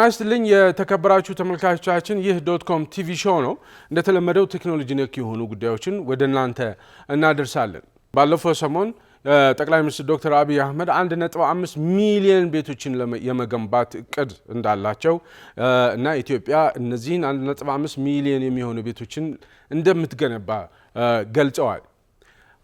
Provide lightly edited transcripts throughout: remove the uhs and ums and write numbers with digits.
ጤና ይስጥልኝ የተከበራችሁ ተመልካቾቻችን፣ ይህ .com ቲቪ ሾው ነው። እንደተለመደው ቴክኖሎጂ ነክ የሆኑ ጉዳዮችን ወደ እናንተ እናደርሳለን። ባለፈው ሰሞን ጠቅላይ ሚኒስትር ዶክተር አብይ አህመድ 1.5 ሚሊዮን ቤቶችን የመገንባት እቅድ እንዳላቸው እና ኢትዮጵያ እነዚህን 1.5 ሚሊዮን የሚሆኑ ቤቶችን እንደምትገነባ ገልጸዋል።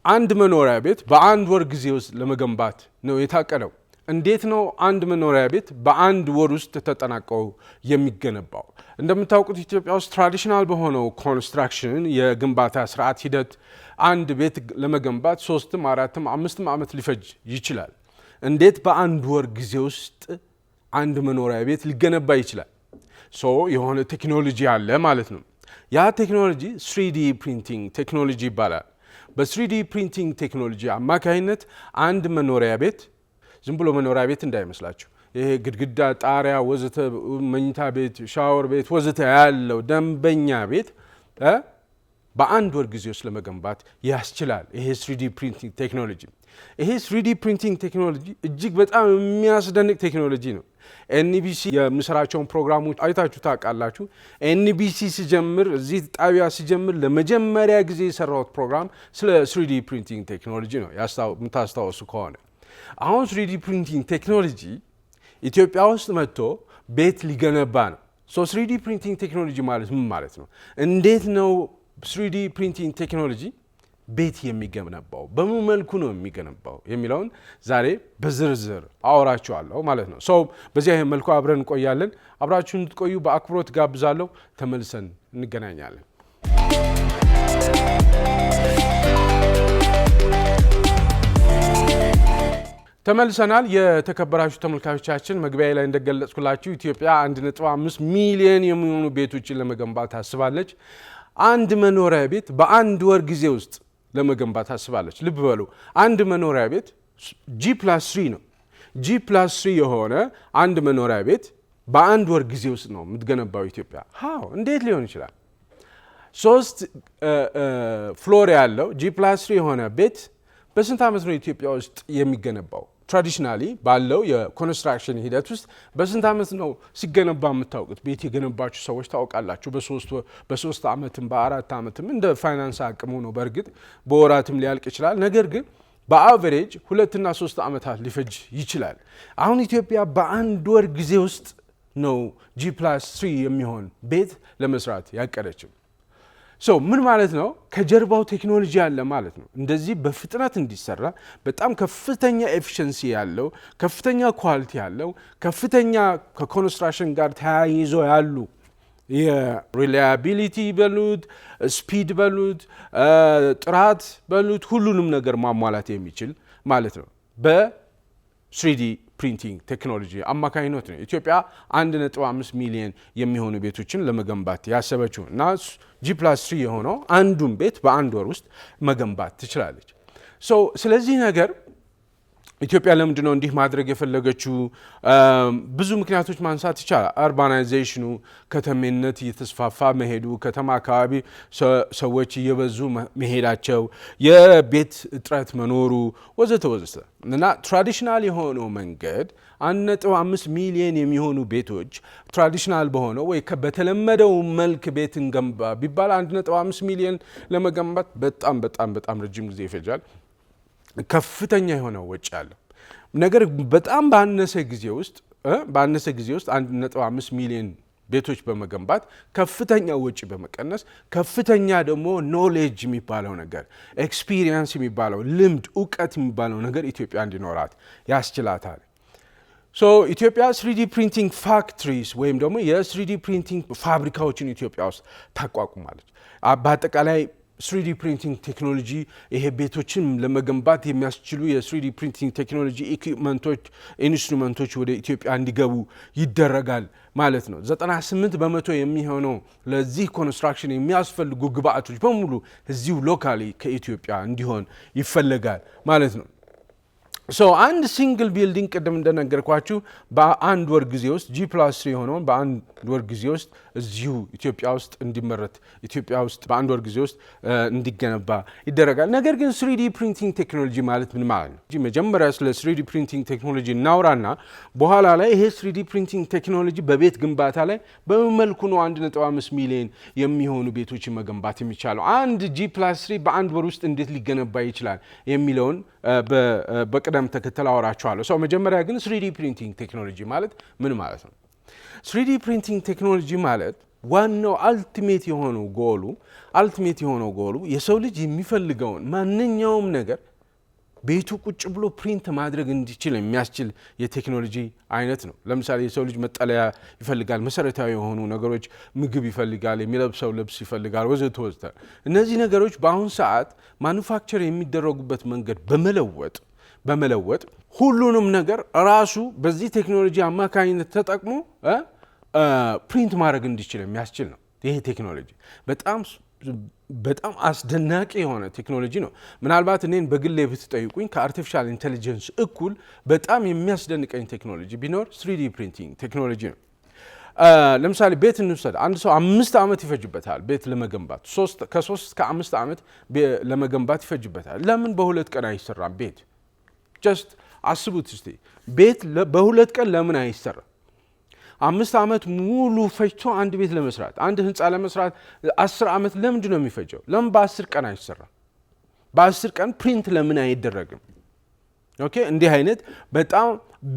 አንድ መኖሪያ ቤት በአንድ ወር ጊዜ ውስጥ ለመገንባት ነው የታቀደው። እንዴት ነው አንድ መኖሪያ ቤት በአንድ ወር ውስጥ ተጠናቀው የሚገነባው? እንደምታውቁት ኢትዮጵያ ውስጥ ትራዲሽናል በሆነው ኮንስትራክሽን የግንባታ ስርዓት ሂደት አንድ ቤት ለመገንባት 3፣ 4፣ 5 ዓመት ሊፈጅ ይችላል። እንዴት በአንድ ወር ጊዜ ውስጥ አንድ መኖሪያ ቤት ሊገነባ ይችላል? የሆነ ቴክኖሎጂ አለ ማለት ነው። ያ ቴክኖሎጂ 3D ፕሪንቲንግ ቴክኖሎጂ ይባላል። በ3D ፕሪንቲንግ ቴክኖሎጂ አማካኝነት አንድ መኖሪያ ቤት ዝም ብሎ መኖሪያ ቤት እንዳይመስላችሁ፣ ይሄ ግድግዳ፣ ጣሪያ፣ ወዘተ፣ መኝታ ቤት፣ ሻወር ቤት ወዘተ ያለው ደንበኛ ቤት በአንድ ወር ጊዜ ውስጥ ለመገንባት ያስችላል። ይሄ 3D ፕሪንቲንግ ቴክኖሎጂ ይሄ 3D ፕሪንቲንግ ቴክኖሎጂ እጅግ በጣም የሚያስደንቅ ቴክኖሎጂ ነው። ኤንቢሲ የምስራቸውን ፕሮግራሞች አይታችሁ ታውቃላችሁ። ኤንቢሲ ሲጀምር፣ እዚህ ጣቢያ ሲጀምር ለመጀመሪያ ጊዜ የሰራሁት ፕሮግራም ስለ 3D ፕሪንቲንግ ቴክኖሎጂ ነው የምታስታውሱ ከሆነ። አሁን 3D ፕሪንቲንግ ቴክኖሎጂ ኢትዮጵያ ውስጥ መጥቶ ቤት ሊገነባ ነው። 3D ፕሪንቲንግ ቴክኖሎጂ ማለት ምን ማለት ነው? እንዴት ነው 3D ፕሪንቲንግ ቴክኖሎጂ ቤት የሚገነባው? በምን መልኩ ነው የሚገነባው የሚለውን ዛሬ በዝርዝር አወራችኋለሁ ማለት ነው። በዚህ አይነት መልኩ አብረን እንቆያለን። አብራችሁን እንድትቆዩ በአክብሮት ጋብዛለሁ። ተመልሰን እንገናኛለን። ተመልሰናል። የተከበራችሁ ተመልካቾቻችን፣ መግቢያ ላይ እንደገለጽኩላችሁ ኢትዮጵያ 1.5 ሚሊዮን የሚሆኑ ቤቶችን ለመገንባት ታስባለች። አንድ መኖሪያ ቤት በአንድ ወር ጊዜ ውስጥ ለመገንባት ታስባለች። ልብ በሉ፣ አንድ መኖሪያ ቤት G+3 ነው። G+3 የሆነ አንድ መኖሪያ ቤት በአንድ ወር ጊዜ ውስጥ ነው የምትገነባው ኢትዮጵያ። እንዴት ሊሆን ይችላል? 3 ፍሎር ያለው G+3 የሆነ ቤት በስንት ዓመት ነው ኢትዮጵያ ውስጥ የሚገነባው? ትራዲሽናሊ ባለው የኮንስትራክሽን ሂደት ውስጥ በስንት ዓመት ነው ሲገነባ የምታውቁት? ቤት የገነባችሁ ሰዎች ታውቃላችሁ። በ3 ዓመትም በ4 ዓመትም እንደ ፋይናንስ አቅሙ ነው። በእርግጥ በወራትም ሊያልቅ ይችላል። ነገር ግን በአቨሬጅ 2 እና 3 ዓመታት ሊፈጅ ይችላል። አሁን ኢትዮጵያ በአንድ ወር ጊዜ ውስጥ ነው G+3 የሚሆን ቤት ለመስራት ያቀደችው። ምን ማለት ነው? ከጀርባው ቴክኖሎጂ ያለ ማለት ነው። እንደዚህ በፍጥነት እንዲሰራ በጣም ከፍተኛ ኤፊሽንሲ ያለው፣ ከፍተኛ ኳሊቲ ያለው፣ ከፍተኛ ከኮንስትራክሽን ጋር ተያይዞ ያሉ የሪላያቢሊቲ በሉት፣ ስፒድ በሉት፣ ጥራት በሉት፣ ሁሉንም ነገር ማሟላት የሚችል ማለት ነው። በ3D ፕሪንቲንግ ቴክኖሎጂ አማካኝነት ነው ኢትዮጵያ 1.5 ሚሊዮን የሚሆኑ ቤቶችን ለመገንባት ያሰበችው እና G+3 የሆነው አንዱን ቤት በአንድ ወር ውስጥ መገንባት ትችላለች። ስለዚህ ነገር ኢትዮጵያ ለምንድን ነው እንዲህ ማድረግ የፈለገችው? ብዙ ምክንያቶች ማንሳት ይቻላል። አርባናይዜሽኑ፣ ከተሜነት እየተስፋፋ መሄዱ፣ ከተማ አካባቢ ሰዎች እየበዙ መሄዳቸው፣ የቤት እጥረት መኖሩ ወዘተ ወዘተ እና ትራዲሽናል የሆነው መንገድ 1.5 ሚሊዮን የሚሆኑ ቤቶች ትራዲሽናል በሆነው ወይ በተለመደው መልክ ቤት እንገንባ ቢባል 1.5 ሚሊዮን ለመገንባት በጣም በጣም በጣም ረጅም ጊዜ ይፈጃል። ከፍተኛ የሆነ ወጪ አለ። ነገር በጣም ባነሰ ጊዜ ውስጥ 1.5 ሚሊዮን ቤቶች በመገንባት ከፍተኛ ወጪ በመቀነስ ከፍተኛ ደግሞ ኖሌጅ የሚባለው ነገር፣ ኤክስፒሪየንስ የሚባለው ልምድ፣ እውቀት የሚባለው ነገር ኢትዮጵያ እንዲኖራት ያስችላታል። ኢትዮጵያ 3D ፕሪንቲንግ ፋክትሪስ ወይም ደግሞ የ3D ፕሪንቲንግ ፋብሪካዎችን ኢትዮጵያ ውስጥ ታቋቁማለች። በአጠቃላይ 3D ፕሪንቲንግ ቴክኖሎጂ ይሄ ቤቶችን ለመገንባት የሚያስችሉ የ3D ፕሪንቲንግ ቴክኖሎጂ ኢኩዊፕመንቶች፣ ኢንስትሩመንቶች ወደ ኢትዮጵያ እንዲገቡ ይደረጋል ማለት ነው። 98% የሚሆነው ለዚህ ኮንስትራክሽን የሚያስፈልጉ ግብአቶች በሙሉ እዚሁ ሎካሊ ከኢትዮጵያ እንዲሆን ይፈለጋል ማለት ነው። አንድ ሲንግል ቢልዲንግ ቅድም እንደነገርኳችሁ በአንድ ወር ጊዜ ውስጥ G+3 የሆነውን በአንድ ወር ጊዜ ውስጥ እዚሁ ኢትዮጵያ ውስጥ እንዲመረት ኢትዮጵያ ውስጥ በአንድ ወር ጊዜ ውስጥ እንዲገነባ ይደረጋል። ነገር ግን 3D ፕሪንቲንግ ቴክኖሎጂ ማለት ምን ማለት ነው? መጀመሪያ ስለ 3D ፕሪንቲንግ ቴክኖሎጂ እናውራና በኋላ ላይ ይሄ 3D ፕሪንቲንግ ቴክኖሎጂ በቤት ግንባታ ላይ በምን መልኩ ነው 1.5 ሚሊዮን የሚሆኑ ቤቶችን መገንባት የሚቻለው? አንድ G+3 በአንድ ወር ውስጥ እንዴት ሊገነባ ይችላል የሚለውን በቅደም ተከተል አወራችኋለሁ። መጀመሪያ ግን 3D ፕሪንቲንግ ቴክኖሎጂ ማለት ምን ማለት ነው? 3D ፕሪንቲንግ ቴክኖሎጂ ማለት ዋናው አልቲሜት የሆነው ጎሉ የሰው ልጅ የሚፈልገውን ማንኛውም ነገር ቤቱ ቁጭ ብሎ ፕሪንት ማድረግ እንዲችል የሚያስችል የቴክኖሎጂ አይነት ነው። ለምሳሌ የሰው ልጅ መጠለያ ይፈልጋል፣ መሰረታዊ የሆኑ ነገሮች ምግብ ይፈልጋል፣ የሚለብሰው ልብስ ይፈልጋል ወዘተ ወዘተ። እነዚህ ነገሮች በአሁን ሰዓት ማኑፋክቸር የሚደረጉበት መንገድ በመለወጥ ሁሉንም ነገር ራሱ በዚህ ቴክኖሎጂ አማካኝነት ተጠቅሞ ፕሪንት ማድረግ እንዲችል የሚያስችል ነው። ይሄ ቴክኖሎጂ በጣም አስደናቂ የሆነ ቴክኖሎጂ ነው። ምናልባት እኔን በግሌ ብትጠይቁኝ ከአርቲፊሻል ኢንቴሊጀንስ እኩል በጣም የሚያስደንቀኝ ቴክኖሎጂ ቢኖር 3D ፕሪንቲንግ ቴክኖሎጂ ነው። ለምሳሌ ቤት እንውሰድ። አንድ ሰው 5 ዓመት ይፈጅበታል ቤት ለመገንባት፣ ከ3 እስከ 5 ዓመት ለመገንባት ይፈጅበታል። ለምን በ2 ቀን አይሰራም ቤት? ጀስት አስቡት እስቲ፣ ቤት በ2 ቀን ለምን አይሰራም? 5 ዓመት ሙሉ ፈጅቶ አንድ ቤት ለመስራት፣ አንድ ህንፃ ለመስራት 10 ዓመት ለምንድን ነው የሚፈጀው? ለምን በ10 ቀን አይሰራም? በ10 ቀን ፕሪንት ለምን አይደረግም? ኦኬ፣ እንዲህ አይነት በጣም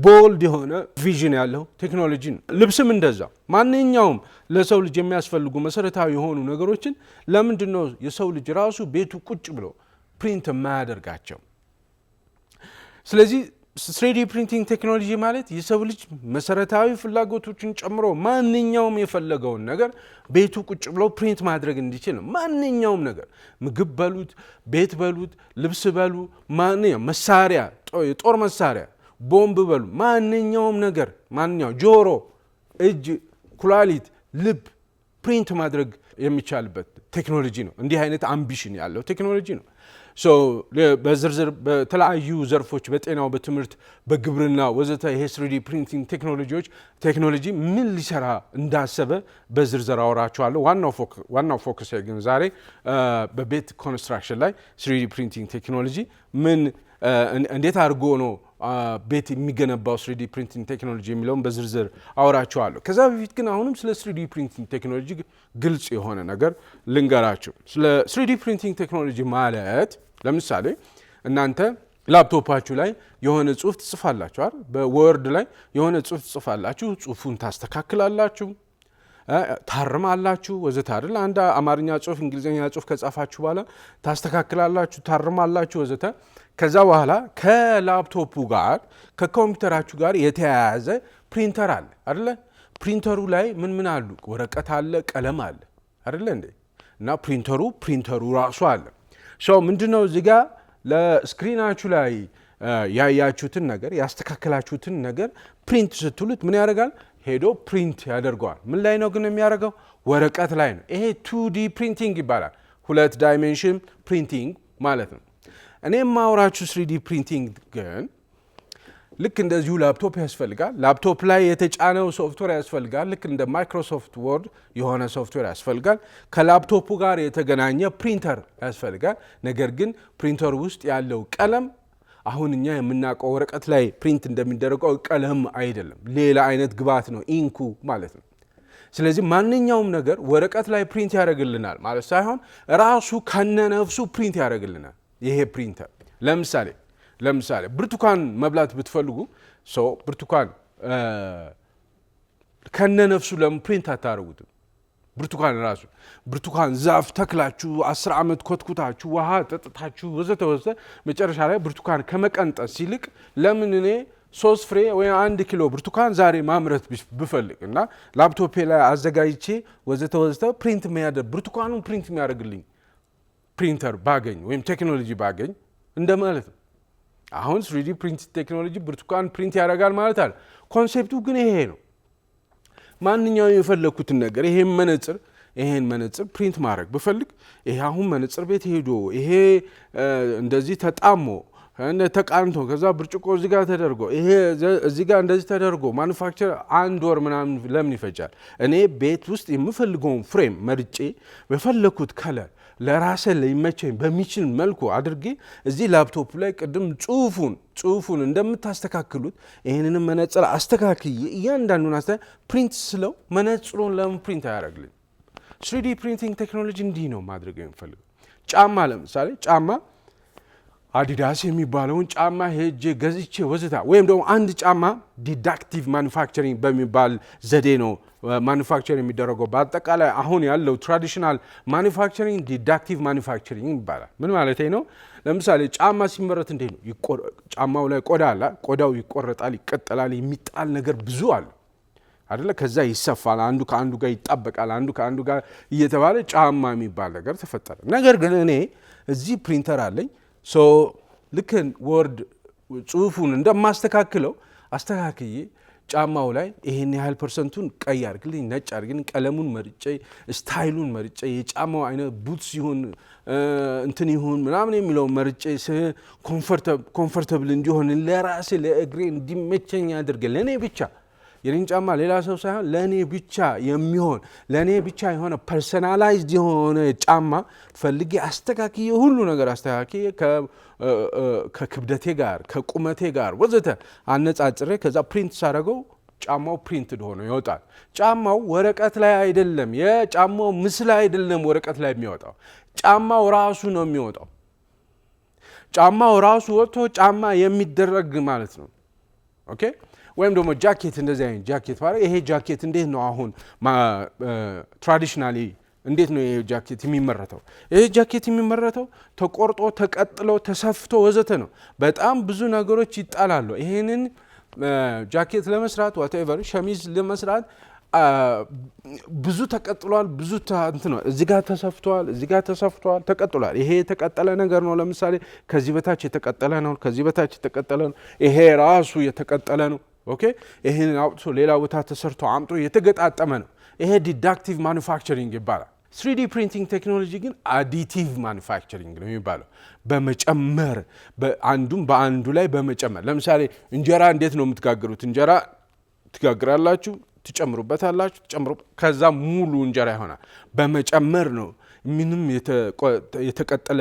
ቦልድ የሆነ ቪዥን ያለው ቴክኖሎጂ ነው። ልብስም እንደዛው፣ ማንኛውም ለሰው ልጅ የሚያስፈልጉ መሰረታዊ የሆኑ ነገሮችን ለምንድን ነው የሰው ልጅ ራሱ ቤቱ ቁጭ ብሎ ፕሪንት የማያደርጋቸው? ስለዚህ 3D ፕሪንቲንግ ቴክኖሎጂ ማለት የሰው ልጅ መሰረታዊ ፍላጎቶችን ጨምሮ ማንኛውም የፈለገውን ነገር ቤቱ ቁጭ ብሎ ፕሪንት ማድረግ እንዲችል ነው። ማንኛውም ነገር ምግብ በሉት፣ ቤት በሉት፣ ልብስ በሉ፣ ማንኛውም መሳሪያ፣ የጦር መሳሪያ፣ ቦምብ በሉ፣ ማንኛውም ነገር ጆሮ፣ እጅ፣ ኩላሊት፣ ልብ ፕሪንት ማድረግ የሚቻልበት ቴክኖሎጂ ነው። እንዲህ አይነት አምቢሽን ያለው ቴክኖሎጂ ነው። በዝርዝር በተለያዩ ዘርፎች በጤናው፣ በትምህርት፣ በግብርና ወዘተ ይሄ 3D ፕሪንቲንግ ቴክኖሎጂ ምን ሊሰራ እንዳሰበ በዝርዝር አወራችኋለሁ። ዋናው ፎከስ ግን ዛሬ በቤት ኮንስትራክሽን ላይ 3D ፕሪንቲንግ ቴክኖሎጂ እንዴት አድርጎ ነው ቤት የሚገነባው 3D ፕሪንቲንግ ቴክኖሎጂ የሚለውን በዝርዝር አወራችኋለሁ። ከዛ በፊት ግን አሁንም ስለ 3D ፕሪንቲንግ ቴክኖሎጂ ግልጽ የሆነ ነገር ልንገራችሁ። ስለ 3D ፕሪንቲንግ ቴክኖሎጂ ማለት ለምሳሌ እናንተ ላፕቶፓችሁ ላይ የሆነ ጽሁፍ ትጽፋላችሁ አይደል? በወርድ ላይ የሆነ ጽሁፍ ትጽፋላችሁ፣ ጽሁፉን ታስተካክላላችሁ፣ ታርማላችሁ ወዘተ አይደል? አንድ አማርኛ ጽሁፍ፣ እንግሊዝኛ ጽሁፍ ከጻፋችሁ በኋላ ታስተካክላላችሁ፣ ታርማላችሁ ወዘተ። ከዛ በኋላ ከላፕቶፑ ጋር ከኮምፒውተራችሁ ጋር የተያያዘ ፕሪንተር አለ አይደለ? ፕሪንተሩ ላይ ምን አሉ? ወረቀት አለ፣ ቀለም አለ አይደለ እንዴ? እና ፕሪንተሩ ራሱ አለ። ምንድነው እዚህ ጋር ለስክሪናችሁ ላይ ያያችሁትን ነገር ያስተካከላችሁትን ነገር ፕሪንት ስትሉት ምን ያደርጋል? ሄዶ ፕሪንት ያደርገዋል። ምን ላይ ነው ግን የሚያደርገው? ወረቀት ላይ ነው። ይሄ 2D ፕሪንቲንግ ይባላል። 2 ዳይሜንሽን ፕሪንቲንግ ማለት ነው። እኔ የማወራችሁ 3D ፕሪንቲንግ ግን ልክ እንደዚሁ ላፕቶፕ ያስፈልጋል። ላፕቶፕ ላይ የተጫነው ሶፍትዌር ያስፈልጋል። ልክ እንደ ማይክሮሶፍት ወርድ የሆነ ሶፍትዌር ያስፈልጋል። ከላፕቶፑ ጋር የተገናኘ ፕሪንተር ያስፈልጋል። ነገር ግን ፕሪንተር ውስጥ ያለው ቀለም አሁን እኛ የምናውቀው ወረቀት ላይ ፕሪንት እንደሚደረገው ቀለም አይደለም፣ ሌላ አይነት ግብዓት ነው፣ ኢንኩ ማለት ነው። ስለዚህ ማንኛውም ነገር ወረቀት ላይ ፕሪንት ያደርግልናል ማለት ሳይሆን ራሱ ከነነፍሱ ፕሪንት ያደርግልናል። ይሄ ፕሪንተር ለምሳሌ ብርቱካን መብላት ብትፈልጉ ብርቱካን ከነነፍሱ ለምን ፕሪንት አታደርጉትም? ብርቱካን ዛፍ ተክላችሁ 10 ዓመት ኮትኩታችሁ ውሃ ጠጥታችሁ ወዘተ መጨረሻ ላይ ብርቱካን ከመቀንጠስ ይልቅ ለምን እኔ 3 ፍሬ ወይ 1 ኪሎ ብርቱካን ዛሬ ማምረት ብፈልግ እና ላፕቶፔ ላይ አዘጋጅቼ ወዘተ ፕሪንት የሚያደርግ ብርቱካኑን ፕሪንት የሚያደርግልኝ ፕሪንተር ባገኝ ወይም ቴክኖሎጂ ባገኝ እንደማለት ነው። አሁን 3D ፕሪንት ቴክኖሎጂ ብርቱካን ፕሪንት ያደርጋል ማለት አለ። ኮንሴፕቱ ግን ይሄ ነው። ማንኛውም የፈለኩትን ነገር ይሄን መነጽር ፕሪንት ማድረግ ብፈልግ ይሄ አሁን መነጽር ቤት ሄዶ ይሄ እንደዚህ ተጣሞ እንደ ተቃንቶ ከዛ ብርጭቆ እዚህ ጋር ተደርጎ ይሄ እዚህ ጋር እንደዚህ ተደርጎ ማኑፋክቸር አንድ ወር ምናምን ለምን ይፈጃል? እኔ ቤት ውስጥ የምፈልገውን ፍሬም መርጬ በፈለኩት ከለር ለራሴ ሊመቸኝ በሚችል መልኩ አድርጌ እዚህ ላፕቶፕ ላይ ቅድም ጽሁፉን እንደምታስተካክሉት ይሄንንም መነጽር አስተካክዬ እያንዳንዱን ፕሪንት ስለው መነጽሩን ለምን ፕሪንት አያደርግልኝ? 3D ፕሪንቲንግ ቴክኖሎጂ እንዲህ ነው ማድረግ የምፈልገው። ጫማ ለምሳሌ ጫማ አዲዳስ የሚባለውን ጫማ ሄጄ ገዝቼ ወዝታ ወይም ደግሞ አንድ ጫማ ዲዳክቲቭ ማኑፋክቸሪንግ በሚባል ዘዴ ነው ማኑፋክቸር የሚደረገው። በአጠቃላይ አሁን ያለው ትራዲሽናል ማኑፋክቸሪንግ ዲዳክቲቭ ማኑፋክቸሪንግ ይባላል። ምን ማለት ነው? ለምሳሌ ጫማ ሲመረት እንዴት ነው? ጫማው ላይ ቆዳ አለ። ቆዳው ይቆረጣል፣ ይቀጠላል፣ የሚጣል ነገር ብዙ አለ አይደለ? ከዛ ይሰፋል፣ አንዱ ከአንዱ ጋር ይጣበቃል፣ አንዱ ከአንዱ ጋር እየተባለ ጫማ የሚባል ነገር ተፈጠረ። ነገር ግን እኔ እዚህ ፕሪንተር አለኝ። ልክ ወርድ ጽሁፉን እንደማስተካክለው አስተካክዬ ጫማው ላይ ይሄን ያህል ፐርሰንቱን ቀይ አድርግልኝ፣ ነጭ አድርግልኝ፣ ቀለሙን መርጬ ስታይሉን መርጬ የጫማው አይነት ቡትስ ይሁን እንትን ይሁን ምናምን የሚለው መርጬ ኮምፎርታብል እንዲሆን ለራሴ ለእግሬ እንዲመቸኝ አድርገ ለእኔ ብቻ የኔን ጫማ ሌላ ሰው ሳይሆን ለእኔ ብቻ የሚሆን ለእኔ ብቻ የሆነ ፐርሰናላይዝድ የሆነ ጫማ ፈልጌ አስተካክዬ ሁሉ ነገር አስተካክዬ ከክብደቴ ጋር ከቁመቴ ጋር ወዘተ አነጻጽሬ ከዛ ፕሪንት ሳደርገው ጫማው ፕሪንትድ ሆኖ ይወጣል። ጫማው ወረቀት ላይ አይደለም፣ የጫማው ምስል አይደለም ወረቀት ላይ የሚወጣው፣ ጫማው ራሱ ነው የሚወጣው። ጫማው ራሱ ወጥቶ ጫማ የሚደረግ ማለት ነው። ኦኬ። ወይም ደግሞ ጃኬት፣ እንደዚህ አይነት ጃኬት ማለት ይሄ ጃኬት እንዴት ነው አሁን ትራዲሽናሊ እንዴት ነው ይሄ ጃኬት የሚመረተው? ይሄ ጃኬት የሚመረተው ተቆርጦ ተቀጥሎ ተሰፍቶ ወዘተ ነው። በጣም ብዙ ነገሮች ይጣላሉ። ይሄንን ጃኬት ለመስራት ዋትኤቨር ሸሚዝ ለመስራት ብዙ ተቀጥሏል፣ ብዙ እንትን ነው። እዚህ ጋር ተሰፍቷል፣ እዚህ ጋር ተሰፍቷል፣ ተቀጥሏል። ይሄ የተቀጠለ ነገር ነው። ለምሳሌ ከዚህ በታች የተቀጠለ ነው፣ ከዚህ በታች የተቀጠለ ነው። ይሄ ራሱ የተቀጠለ ነው። ኦኬ። ይሄን አውጥቶ ሌላ ቦታ ተሰርቶ አምጦ የተገጣጠመ ነው። ይሄ ዲዳክቲቭ ማኑፋክቸሪንግ ይባላል። 3D ፕሪንቲንግ ቴክኖሎጂ ግን አዲቲቭ ማኑፋክቸሪንግ ነው የሚባለው። በመጨመር አንዱም በአንዱ ላይ በመጨመር ለምሳሌ እንጀራ እንዴት ነው የምትጋግሩት? እንጀራ ትጋግራላችሁ፣ ትጨምሩበታላችሁ፣ ከዛ ሙሉ እንጀራ ይሆናል። በመጨመር ነው። ምንም የተቀጠለ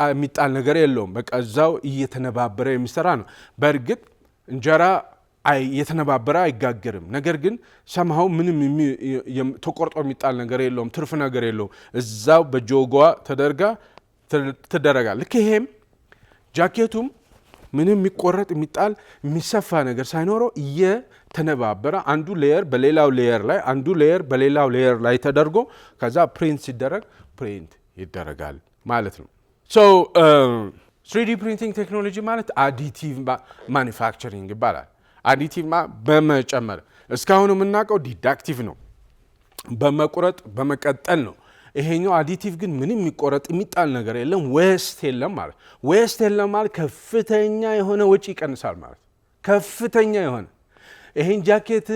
የሚጣል ነገር የለውም። በቃ እዛው እየተነባበረ የሚሰራ ነው። በእርግጥ እንጀራ የተነባበረ አይጋገርም። ነገር ግን ሰምሃው ምንም ተቆርጦ የሚጣል ነገር የለውም፣ ትርፍ ነገር የለውም። እዛው በጆጓ ትደረጋል። ልክ ይሄም ጃኬቱም ምንም የሚቆረጥ የሚጣል የሚሰፋ ነገር ሳይኖረው እየተነባበረ አንዱ ሌየር በሌላው ሌየር ላይ አንዱ ሌየር በሌላው ሌየር ላይ ተደርጎ ከዛ ፕሪንት ሲደረግ ፕሪንት ይደረጋል ማለት ነው። 3D ፕሪንቲንግ ቴክኖሎጂ ማለት አዲቲቭ ማኑፋክቸሪንግ ይባላል። አዲቲቭ በመጨመር እስካሁን የምናውቀው ዲዳክቲቭ ነው፣ በመቁረጥ በመቀጠል ነው። ይሄኛው አዲቲቭ ግን ምንም የሚቆረጥ የሚጣል ነገር የለም፣ ዌስት የለም ማለት። ዌስት የለም ማለት ከፍተኛ የሆነ ወጪ ይቀንሳል ማለት። ከፍተኛ የሆነ ይሄን ጃኬት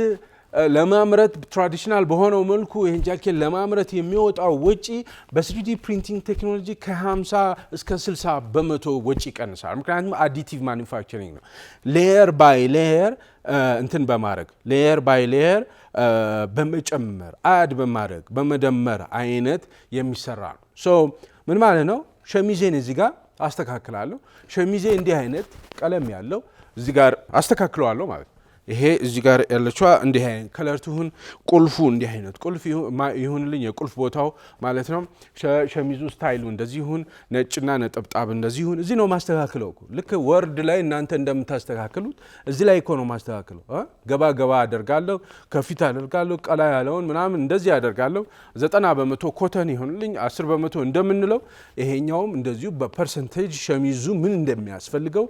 ለማምረት ትራዲሽናል በሆነው መልኩ ይሄን ጃኬት ለማምረት የሚወጣው ወጪ በ3D ፕሪንቲንግ ቴክኖሎጂ ከ50 እስከ 60 በመቶ ወጪ ይቀንሳል። ምክንያቱም አዲቲቭ ማኑፋክቸሪንግ ነው። ሌየር ባይ ሌየር እንትን በማድረግ ሌየር ባይ ሌየር በመጨመር አድ በማድረግ በመደመር አይነት የሚሰራ ነው። ምን ማለት ነው? ሸሚዜን እዚህ ጋር አስተካክላለሁ። ሸሚዜ እንዲህ አይነት ቀለም ያለው እዚህ ጋር አስተካክለዋለሁ ማለት ነው። ይሄ እዚህ ጋር ያለችዋ እንዲህ አይነት ከለር ትሁን፣ ቁልፉ እንዲህ አይነት ቁልፍ ይሁንልኝ፣ የቁልፍ ቦታው ማለት ነው። ሸሚዙ ስታይሉ እንደዚህ ይሁን፣ ነጭና ነጠብጣብ እንደዚህ ይሁን። እዚህ ነው ማስተካክለው። ልክ ወርድ ላይ እናንተ እንደምታስተካክሉት እዚህ ላይ እኮ ነው ማስተካክለው። ገባ ገባ አደርጋለሁ፣ ከፊት አደርጋለሁ፣ ቀላ ያለውን ምናምን እንደዚህ አደርጋለሁ። 90 በመቶ ኮተን ይሁንልኝ፣ 10 በመቶ እንደምንለው ይሄኛውም እንደዚሁ በፐርሰንቴጅ ሸሚዙ ምን እንደሚያስፈልገው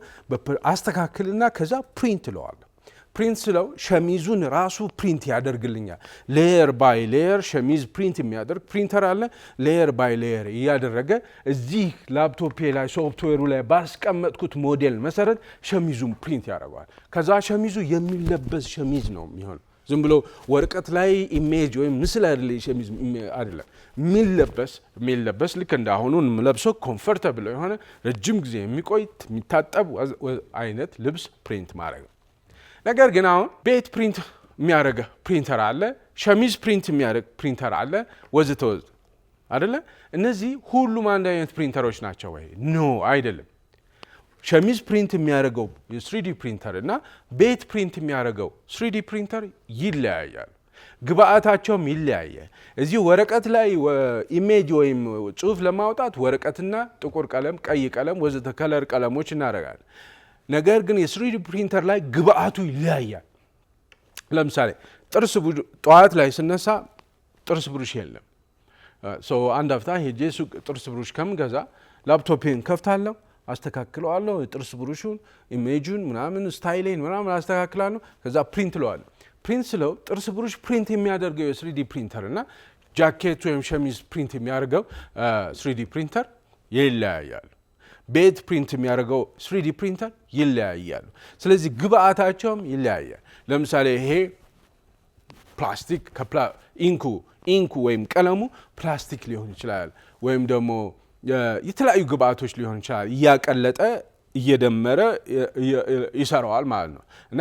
አስተካክልና ከዛ ፕሪንት እለዋለሁ። ፕሪንት ስለው ሸሚዙን ራሱ ፕሪንት ያደርግልኛል። ሌየር ባይ ሌየር ሸሚዝ ፕሪንት የሚያደርግ ፕሪንተር አለ። ሌየር ባይ ሌየር እያደረገ እዚህ ላፕቶፔ ላይ ሶፍትዌሩ ላይ ባስቀመጥኩት ሞዴል መሰረት ሸሚዙን ፕሪንት ያደርገዋል። ከዛ ሸሚዙ የሚለበስ ሸሚዝ ነው የሚሆነው። ዝም ብሎ ወረቀት ላይ ኢሜጅ ወይም ምስል አይደለም ሸሚዝ አይደለም የሚለበስ ልክ እንደ አሁኑ ለብሶ ኮምፎርታብል የሆነ ረጅም ጊዜ የሚቆይ የሚታጠብ አይነት ልብስ ፕሪንት ማድረግ ነው። ነገር ግን አሁን ቤት ፕሪንት የሚያደርግ ፕሪንተር አለ፣ ሸሚዝ ፕሪንት የሚያደርግ ፕሪንተር አለ፣ ወዘተ አይደለ? እነዚህ ሁሉም አንድ አይነት ፕሪንተሮች ናቸው ወይ? ኖ አይደለም። ሸሚዝ ፕሪንት የሚያደርገው የ3ዲ ፕሪንተር እና ቤት ፕሪንት የሚያደርገው 3ዲ ፕሪንተር ይለያያሉ። ግብአታቸውም ይለያያል። እዚህ ወረቀት ላይ ኢሜጅ ወይም ጽሁፍ ለማውጣት ወረቀትና ጥቁር ቀለም፣ ቀይ ቀለም ወዘተ ከለር ቀለሞች እናደርጋለን። ነገር ግን የ3ዲ ፕሪንተር ላይ ግብአቱ ይለያያል። ለምሳሌ ጠዋት ላይ ስነሳ ጥርስ ብሩሽ የለም። አንድ አፍታ ሄጄ ሱቅ ጥርስ ብሩሽ ከምገዛ ላፕቶፔን ከፍታለሁ፣ አስተካክለዋለሁ። የጥርስ ብሩሹን ኢሜጁን ምናምን ስታይሌን ምናምን አስተካክላለሁ። ከዛ ፕሪንት ለዋለሁ። ፕሪንት ስለው ጥርስ ብሩሽ ፕሪንት የሚያደርገው የ3ዲ ፕሪንተር እና ጃኬት ወይም ሸሚዝ ፕሪንት የሚያደርገው 3ዲ ፕሪንተር ይለያያሉ። ቤት ፕሪንት የሚያደርገው 3ዲ ፕሪንተር ይለያያሉ። ስለዚህ ግብአታቸውም ይለያያል። ለምሳሌ ይሄ ፕላስቲክ ኢንኩ ወይም ቀለሙ ፕላስቲክ ሊሆን ይችላል፣ ወይም ደግሞ የተለያዩ ግብአቶች ሊሆን ይችላል። እያቀለጠ እየደመረ ይሰራዋል ማለት ነው። እና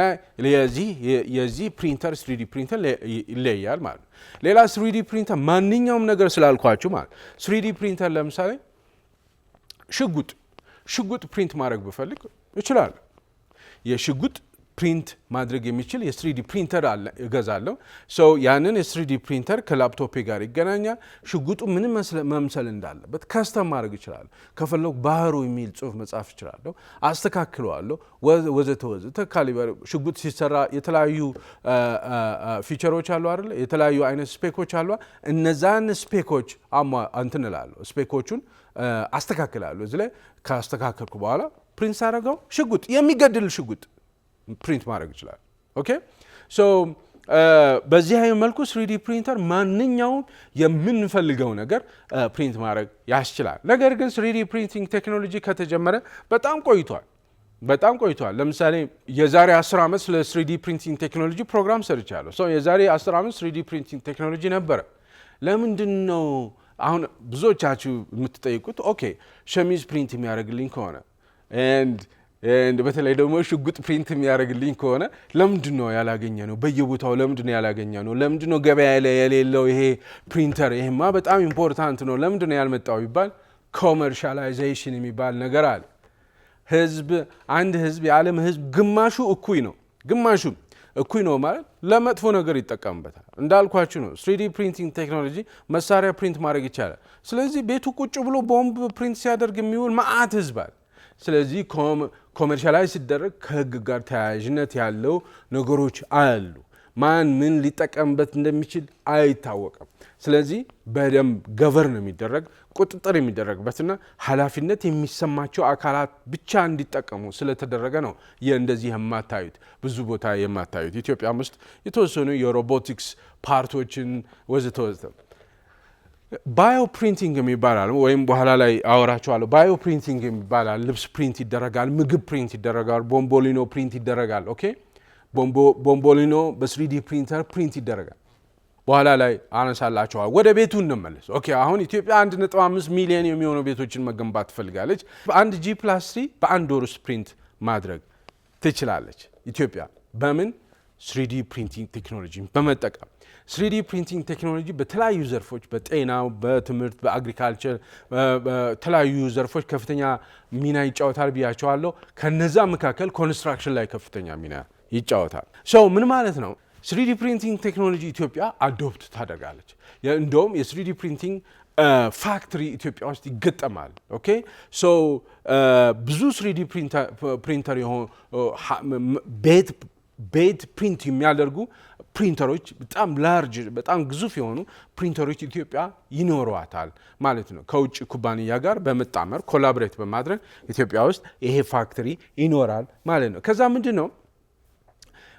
የዚህ ፕሪንተር 3ዲ ፕሪንተር ይለያል ማለት ነው። ሌላ 3ዲ ፕሪንተር ማንኛውም ነገር ስላልኳችሁ ማለት 3ዲ ፕሪንተር ለምሳሌ ሽጉጥ ፕሪንት ማድረግ ብፈልግ እችላለሁ። የሽጉጥ ፕሪንት ማድረግ የሚችል የ3ዲ ፕሪንተር አለ እገዛለሁ። ያንን የ3ዲ ፕሪንተር ከላፕቶፔ ጋር ይገናኛል። ሽጉጡ ምንም መምሰል እንዳለበት ከስተም ማድረግ እችላለሁ። ከፈለኩ ባህሩ የሚል ጽሁፍ መጻፍ እችላለሁ፣ አስተካክለዋለሁ፣ ወዘተ ካሊበር። ሽጉጥ ሲሰራ የተለያዩ ፊቸሮች አሉ አይደል? የተለያዩ አይነት ስፔኮች አሉ። እነዛን ስፔኮች እንትን እላለሁ፣ ስፔኮቹን አስተካክላለሁ። እዚህ ላይ ካስተካከልኩ በኋላ ፕሪንት ሳደርገው ሽጉጥ የሚገድል ሽጉጥ ፕሪንት ማድረግ ይችላል። ኦኬ በዚህ አይነት መልኩ 3ዲ ፕሪንተር ማንኛውም የምንፈልገው ነገር ፕሪንት ማድረግ ያስችላል። ነገር ግን 3ዲ ፕሪንቲንግ ቴክኖሎጂ ከተጀመረ በጣም ቆይቷል። ለምሳሌ የዛሬ 10 ዓመት ስለ 3ዲ ፕሪንቲንግ ቴክኖሎጂ ፕሮግራም ሰርቻለሁ። የዛሬ 10 ዓመት 3ዲ ፕሪንቲንግ ቴክኖሎጂ ነበረ። ለምንድን ነው አሁን ብዙዎቻችሁ የምትጠይቁት? ኦኬ ሸሚዝ ፕሪንት የሚያደርግልኝ ከሆነ በተለይ ደግሞ ሽጉጥ ፕሪንት የሚያደርግልኝ ከሆነ ለምንድን ነው ያላገኘ ነው? በየቦታው ለምንድን ነው ያላገኘ ነው? ለምንድን ነው ገበያ ላይ የሌለው ይሄ ፕሪንተር? ይሄማ በጣም ኢምፖርታንት ነው፣ ለምንድን ነው ያልመጣው ቢባል ኮመርሻላይዜሽን የሚባል ነገር አለ። አንድ ህዝብ የዓለም ህዝብ ግማሹ እኩይ ነው ማለት ለመጥፎ ነገር ይጠቀምበታል። እንዳልኳችሁ ነው 3ዲ ፕሪንቲንግ ቴክኖሎጂ መሳሪያ ፕሪንት ማድረግ ይቻላል። ስለዚህ ቤቱ ቁጭ ብሎ ቦምብ ፕሪንት ሲያደርግ የሚውል መዓት ህዝብ አለ። ስለዚህ ኮመርሻላይዝ ሲደረግ ከህግ ጋር ተያያዥነት ያለው ነገሮች አሉ። ማን ምን ሊጠቀምበት እንደሚችል አይታወቅም። ስለዚህ በደንብ ገቨርን የሚደረግ ቁጥጥር የሚደረግበትና ኃላፊነት የሚሰማቸው አካላት ብቻ እንዲጠቀሙ ስለተደረገ ነው እንደዚህ የማታዩት ብዙ ቦታ የማታዩት። ኢትዮጵያ ውስጥ የተወሰኑ የሮቦቲክስ ፓርቶችን ወዘተ ባዮ ፕሪንቲንግ የሚባላል ወይም በኋላ ላይ አወራቸዋለሁ። ባዮ ፕሪንቲንግ የሚባላል። ልብስ ፕሪንት ይደረጋል፣ ምግብ ፕሪንት ይደረጋል፣ ቦምቦሊኖ ፕሪንት ይደረጋል። ኦኬ ቦምቦሊኖ በ3ዲ ፕሪንተር ፕሪንት ይደረጋል። በኋላ ላይ አነሳላቸዋል። ወደ ቤቱ እንመለስ። ኦኬ አሁን ኢትዮጵያ 1.5 ሚሊዮን የሚሆኑ ቤቶችን መገንባት ትፈልጋለች። በአንድ G+3 በአንድ ወር ውስጥ ፕሪንት ማድረግ ትችላለች ኢትዮጵያ። በምን? 3ዲ ፕሪንቲንግ ቴክኖሎጂ በመጠቀም። 3ዲ ፕሪንቲንግ ቴክኖሎጂ በተለያዩ ዘርፎች በጤናው፣ በትምህርት፣ በአግሪካልቸር በተለያዩ ዘርፎች ከፍተኛ ሚና ይጫወታል ብያቸዋለሁ። ከነዛ መካከል ኮንስትራክሽን ላይ ከፍተኛ ሚና ይጫወታል። ምን ማለት ነው? 3ዲ ፕሪንቲንግ ቴክኖሎጂ ኢትዮጵያ አዶፕት ታደርጋለች። እንደውም የ3ዲ ፕሪንቲንግ ፋክትሪ ኢትዮጵያ ውስጥ ይገጠማል። ኦኬ ብዙ 3ዲ ፕሪንተር የሆኑ ቤት ፕሪንት የሚያደርጉ ፕሪንተሮች በጣም ላርጅ በጣም ግዙፍ የሆኑ ፕሪንተሮች ኢትዮጵያ ይኖሯታል ማለት ነው። ከውጭ ኩባንያ ጋር በመጣመር ኮላቦሬት በማድረግ ኢትዮጵያ ውስጥ ይሄ ፋክተሪ ይኖራል ማለት ነው። ከዛ ምንድን ነው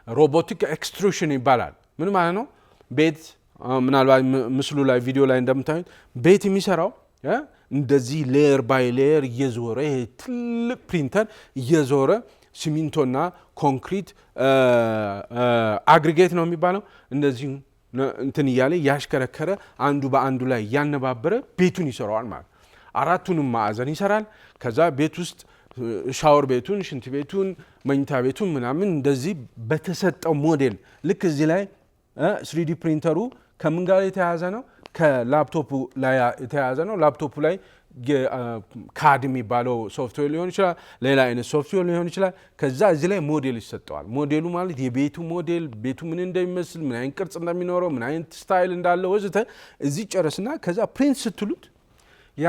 ሮቦቲክ ኤክስትሩሽን ይባላል። ምን ማለት ነው? ቤት ምናልባት ምስሉ ላይ ቪዲዮ ላይ እንደምታዩት ቤት የሚሰራው እንደዚህ ሌየር ባይ ሌየር እየዞረ ይሄ ትልቅ ፕሪንተር እየዞረ ሲሚንቶና ኮንክሪት አግሪጌት ነው የሚባለው እንደዚህ እንትን እያለ ያሽከረከረ አንዱ በአንዱ ላይ ያነባበረ ቤቱን ይሰራዋል ማለት አራቱንም ማዕዘን ይሰራል። ከዛ ቤት ውስጥ ሻወር ቤቱን፣ ሽንት ቤቱን፣ መኝታ ቤቱን ምናምን እንደዚህ በተሰጠው ሞዴል ልክ እዚህ ላይ 3D ፕሪንተሩ ከምን ጋር የተያያዘ ነው? ከላፕቶፑ ላይ የተያያዘ ነው። ላፕቶፑ ላይ ካድ የሚባለው ሶፍትዌር ሊሆን ይችላል፣ ሌላ አይነት ሶፍትዌር ሊሆን ይችላል። ከዛ እዚህ ላይ ሞዴል ይሰጠዋል። ሞዴሉ ማለት የቤቱ ሞዴል፣ ቤቱ ምን እንደሚመስል፣ ምን አይነት ቅርጽ እንደሚኖረው፣ ምን አይነት ስታይል እንዳለው ወዘተ እዚህ ጨረስና ከዛ ፕሪንት ስትሉት ያ